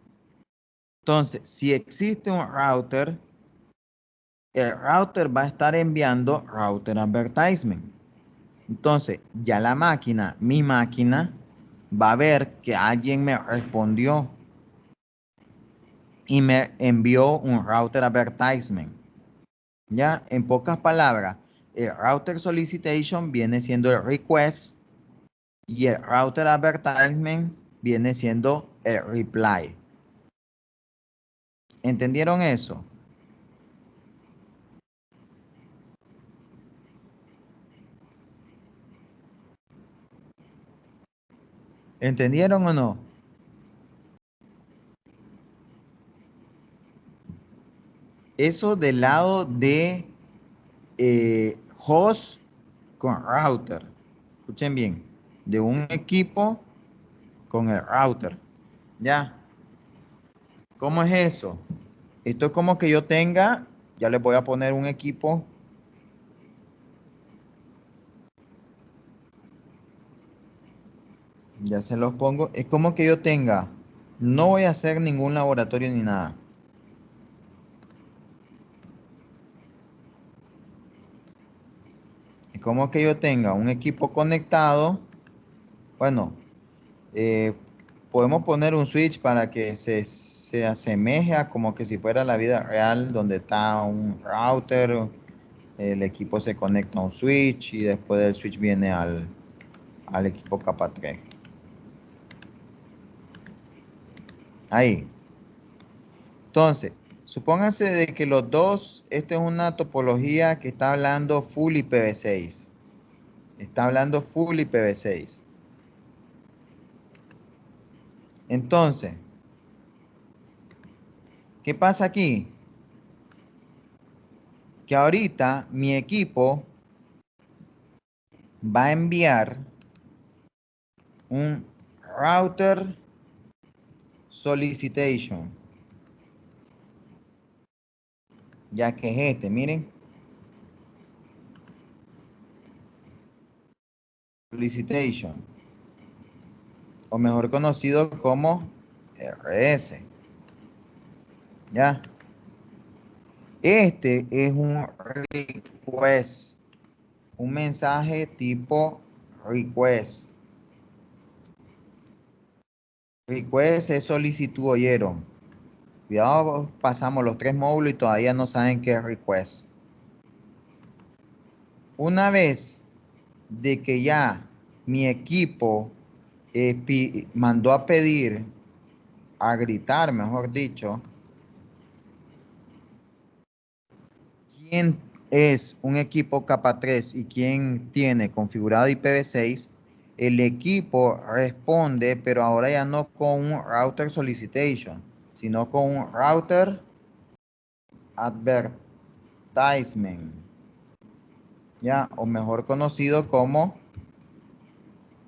S1: Entonces, si existe un router, el router va a estar enviando router advertisement. Entonces, ya la máquina, mi máquina, va a ver que alguien me respondió y me envió un router advertisement. Ya, en pocas palabras, el router solicitation viene siendo el request y el router advertisement viene siendo el reply. ¿Entendieron eso? ¿Entendieron o no? Eso del lado de host con router. Escuchen bien, de un equipo con el router. ¿Ya? ¿Cómo es eso? Esto es como que yo tenga, ya les voy a poner un equipo. Ya se los pongo. Es como que yo tenga, no voy a hacer ningún laboratorio ni nada. Es como que yo tenga un equipo conectado. Bueno, eh, podemos poner un switch para que se asemeje a como que si fuera la vida real, donde está un router, el equipo se conecta a un switch y después del switch viene al equipo capa 3. Ahí. Entonces, supónganse de que los dos, esto es una topología que está hablando full IPv6. Está hablando full IPv6. Entonces, ¿qué pasa aquí? Que ahorita mi equipo va a enviar un router solicitation. Ya que es este, miren. Solicitation, o mejor conocido como RS. ¿Ya? Este es un request, un mensaje tipo request. Request es solicitud, ¿oyeron? Cuidado, pasamos los 3 módulos y todavía no saben qué es request. Una vez de que ya mi equipo mandó a pedir, a gritar, mejor dicho, quién es un equipo capa 3 y quién tiene configurado IPv6, el equipo responde, pero ahora ya no con un router solicitation, sino con un router advertisement, ya, o mejor conocido como,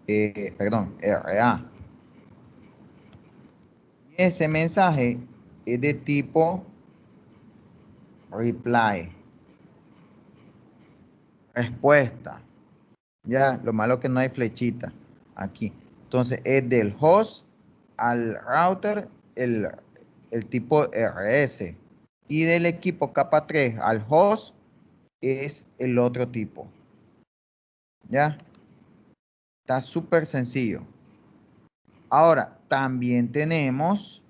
S1: RA. Y ese mensaje es de tipo reply, respuesta. Ya, lo malo que no hay flechita aquí. Entonces es del host al router el tipo RS. Y del equipo capa 3 al host es el otro tipo. Ya, está súper sencillo. Ahora, también tenemos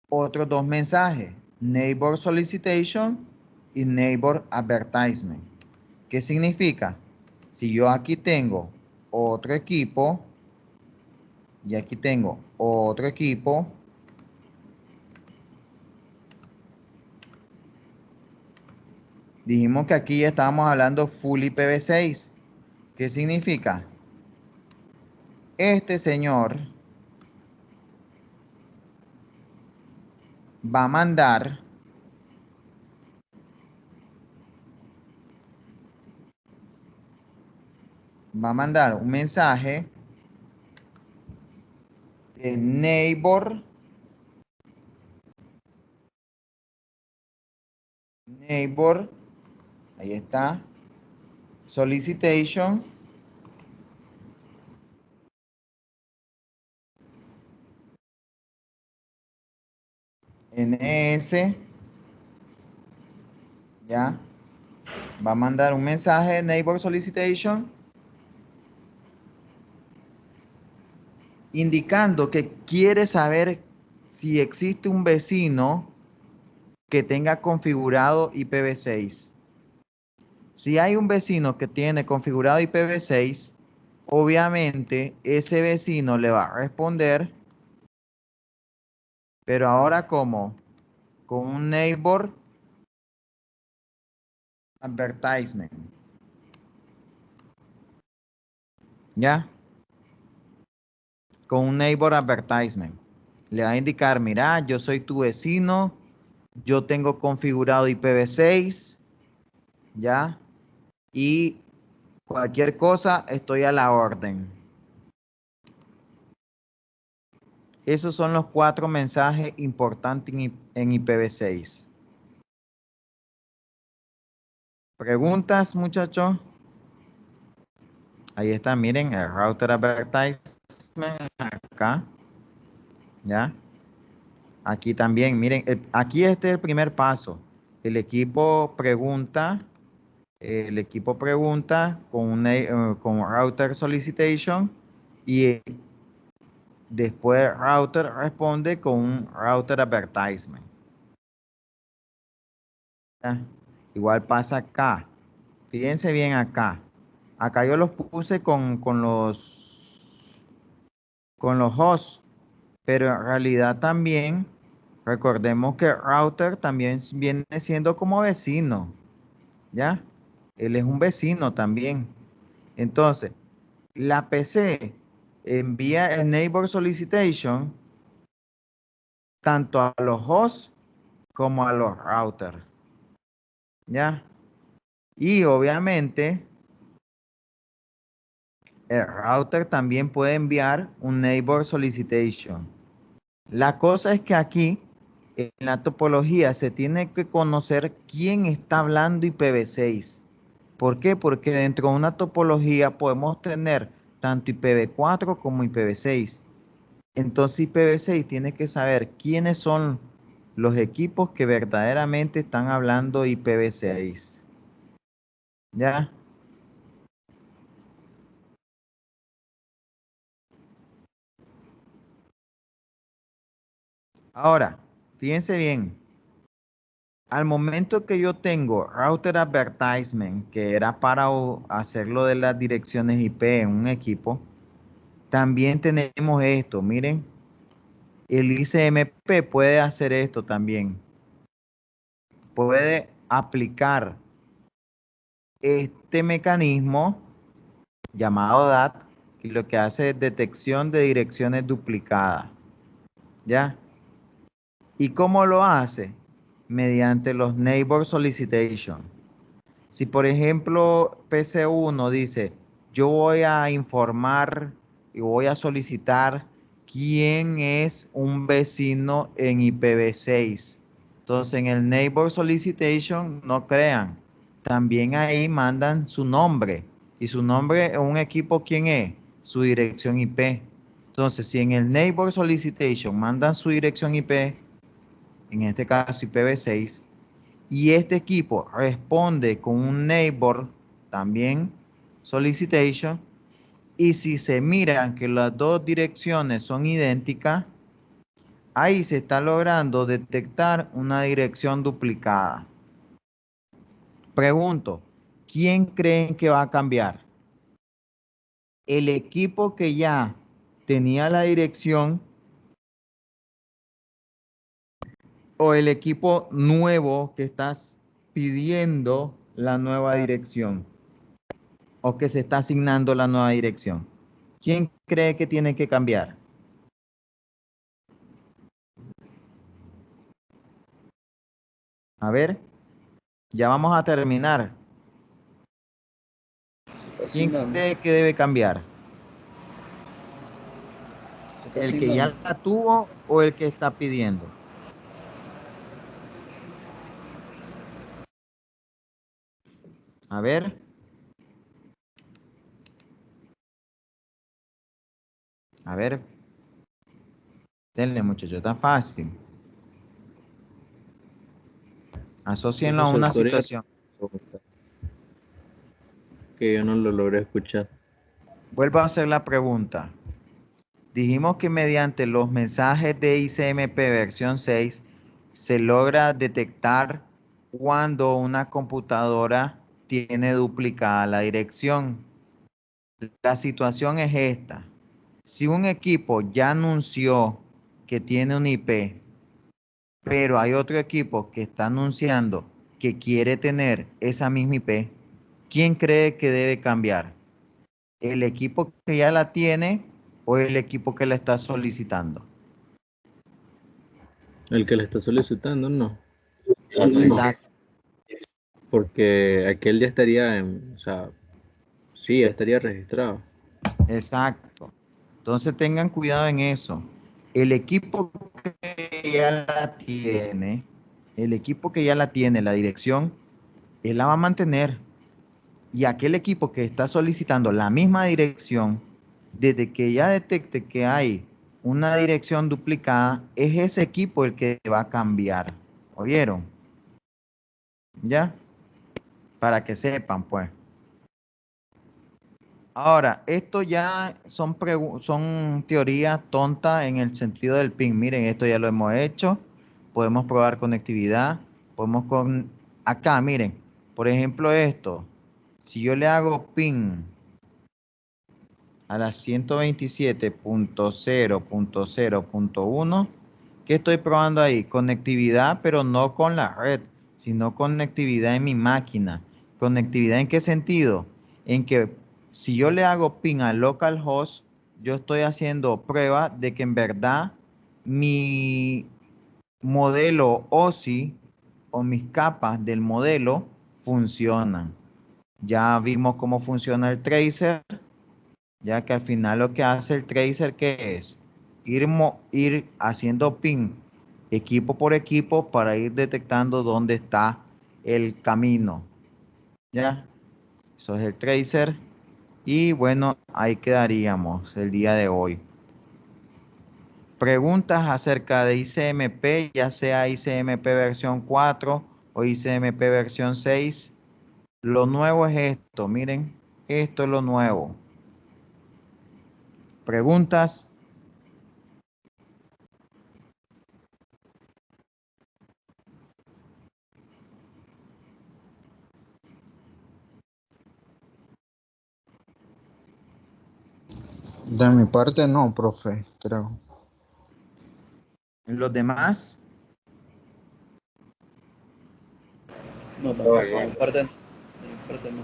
S1: otros 2 mensajes. Neighbor solicitation y neighbor advertisement. ¿Qué significa? Si yo aquí tengo otro equipo, y aquí tengo otro equipo, dijimos que aquí ya estábamos hablando full IPv6. ¿Qué significa? Este señor va a mandar un mensaje de neighbor ahí está, solicitation, NS, ya, va a mandar un mensaje de neighbor solicitation indicando que quiere saber si existe un vecino que tenga configurado IPv6. Si hay un vecino que tiene configurado IPv6, obviamente ese vecino le va a responder, pero ahora ¿cómo? Con un neighbor advertisement. ¿Ya? Con un neighbor advertisement. Le va a indicar, mira, yo soy tu vecino, yo tengo configurado IPv6, ¿ya? Y cualquier cosa, estoy a la orden. Esos son los 4 mensajes importantes en IPv6. ¿Preguntas, muchachos? Ahí está, miren, el router advertisement acá. ¿Ya? Aquí también, miren, aquí este es el primer paso. El equipo pregunta con router solicitation y después el router responde con un router advertisement. ¿Ya? Igual pasa acá. Fíjense bien acá. Acá yo los puse con los hosts, pero en realidad también recordemos que el router también viene siendo como vecino, ¿ya? Él es un vecino también. Entonces, la PC envía el neighbor solicitation tanto a los hosts como a los routers, ¿ya? Y obviamente el router también puede enviar un neighbor solicitation. La cosa es que aquí en la topología se tiene que conocer quién está hablando IPv6. ¿Por qué? Porque dentro de una topología podemos tener tanto IPv4 como IPv6. Entonces IPv6 tiene que saber quiénes son los equipos que verdaderamente están hablando IPv6. ¿Ya? Ahora, fíjense bien. Al momento que yo tengo router advertisement, que era para hacerlo de las direcciones IP en un equipo, también tenemos esto. Miren, el ICMP puede hacer esto también. Puede aplicar este mecanismo llamado DAT, y lo que hace es detección de direcciones duplicadas. ¿Ya? ¿Y cómo lo hace? Mediante los neighbor solicitation. Si por ejemplo PC1 dice, yo voy a informar y voy a solicitar quién es un vecino en IPv6. Entonces en el neighbor solicitation no crean. También ahí mandan su nombre. Y su nombre en un equipo, ¿quién es? Su dirección IP. Entonces si en el neighbor solicitation mandan su dirección IP, en este caso IPv6, y este equipo responde con un neighbor también solicitation, y si se miran que las dos direcciones son idénticas, ahí se está logrando detectar una dirección duplicada. Pregunto, ¿quién creen que va a cambiar? ¿El equipo que ya tenía la dirección o el equipo nuevo que estás pidiendo la nueva dirección o que se está asignando la nueva dirección? ¿Quién cree que tiene que cambiar? A ver, ya vamos a terminar. ¿Quién cree que debe cambiar? ¿El que ya la tuvo o el que está pidiendo? A ver. A ver. Denle, muchachos, está fácil. Asocienlo a
S3: Profesor,
S1: una
S3: podría
S1: situación.
S3: que yo no lo logré escuchar.
S1: Vuelvo a hacer la pregunta. Dijimos que mediante los mensajes de ICMP versión 6 se logra detectar cuando una computadora tiene duplicada la dirección. La situación es esta. Si un equipo ya anunció que tiene un IP, pero hay otro equipo que está anunciando que quiere tener esa misma IP, ¿quién cree que debe cambiar? ¿El equipo que ya la tiene o el equipo que la está solicitando?
S3: El que le está solicitando, no.
S1: Exacto.
S3: Porque aquel ya estaría en, o sea, sí, ya estaría registrado.
S1: Exacto. Entonces tengan cuidado en eso. El equipo que ya la tiene, el equipo que ya la tiene, la dirección, él la va a mantener. Y aquel equipo que está solicitando la misma dirección, desde que ya detecte que hay una dirección duplicada, es ese equipo el que va a cambiar. ¿Oyeron? ¿Ya? Para que sepan, pues. Ahora, esto ya son teorías tontas en el sentido del ping. Miren, esto ya lo hemos hecho. Podemos probar conectividad. Podemos con... Acá, miren. Por ejemplo, esto. Si yo le hago ping a la 127.0.0.1, ¿qué estoy probando ahí? Conectividad, pero no con la red, sino conectividad en mi máquina. ¿Conectividad en qué sentido? En que si yo le hago ping al localhost, yo estoy haciendo prueba de que en verdad mi modelo OSI o mis capas del modelo funcionan. Ya vimos cómo funciona el tracer, ya que al final lo que hace el tracer, ¿qué es? Ir haciendo ping equipo por equipo para ir detectando dónde está el camino, ¿ya? Eso es el tracer. Y bueno, ahí quedaríamos el día de hoy. Preguntas acerca de ICMP, ya sea ICMP versión 4 o ICMP versión 6. Lo nuevo es esto, miren, esto es lo nuevo. ¿Preguntas?
S7: De mi parte no, profe, creo.
S1: ¿Los demás?
S6: No,
S5: Todo
S6: tampoco, de
S5: bien.
S6: mi parte no. De mi parte no.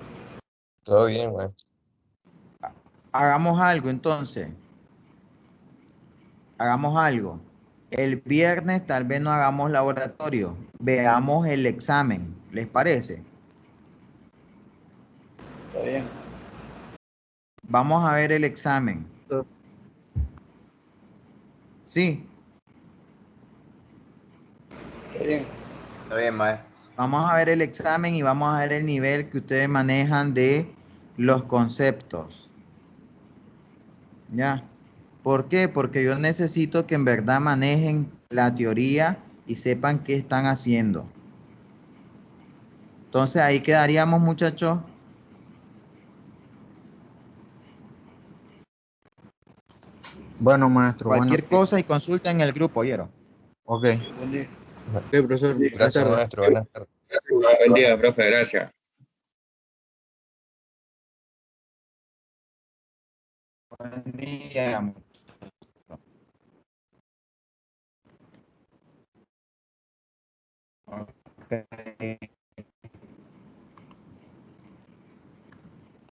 S4: Todo bien, maestro.
S1: Hagamos algo entonces. Hagamos algo. El viernes tal vez no hagamos laboratorio. Veamos el examen. ¿Les parece?
S6: Está bien.
S1: Vamos a ver el examen. Sí,
S6: Está bien.
S2: Está bien, maestro.
S1: vamos a ver el examen y vamos a ver el nivel que ustedes manejan de los conceptos. ¿Ya? ¿Por qué? Porque yo necesito que en verdad manejen la teoría y sepan qué están haciendo. Entonces ahí quedaríamos, muchachos.
S7: Bueno, maestro, bueno.
S1: Cualquier cosa y consulta en el grupo, ¿oyeron?
S7: Ok.
S6: Buen día.
S3: Ok, profesor, buenas
S4: Gracias,
S3: tardes.
S4: maestro. Buenas tardes.
S5: Buen día, profe, gracias.
S1: Buen día. Ok.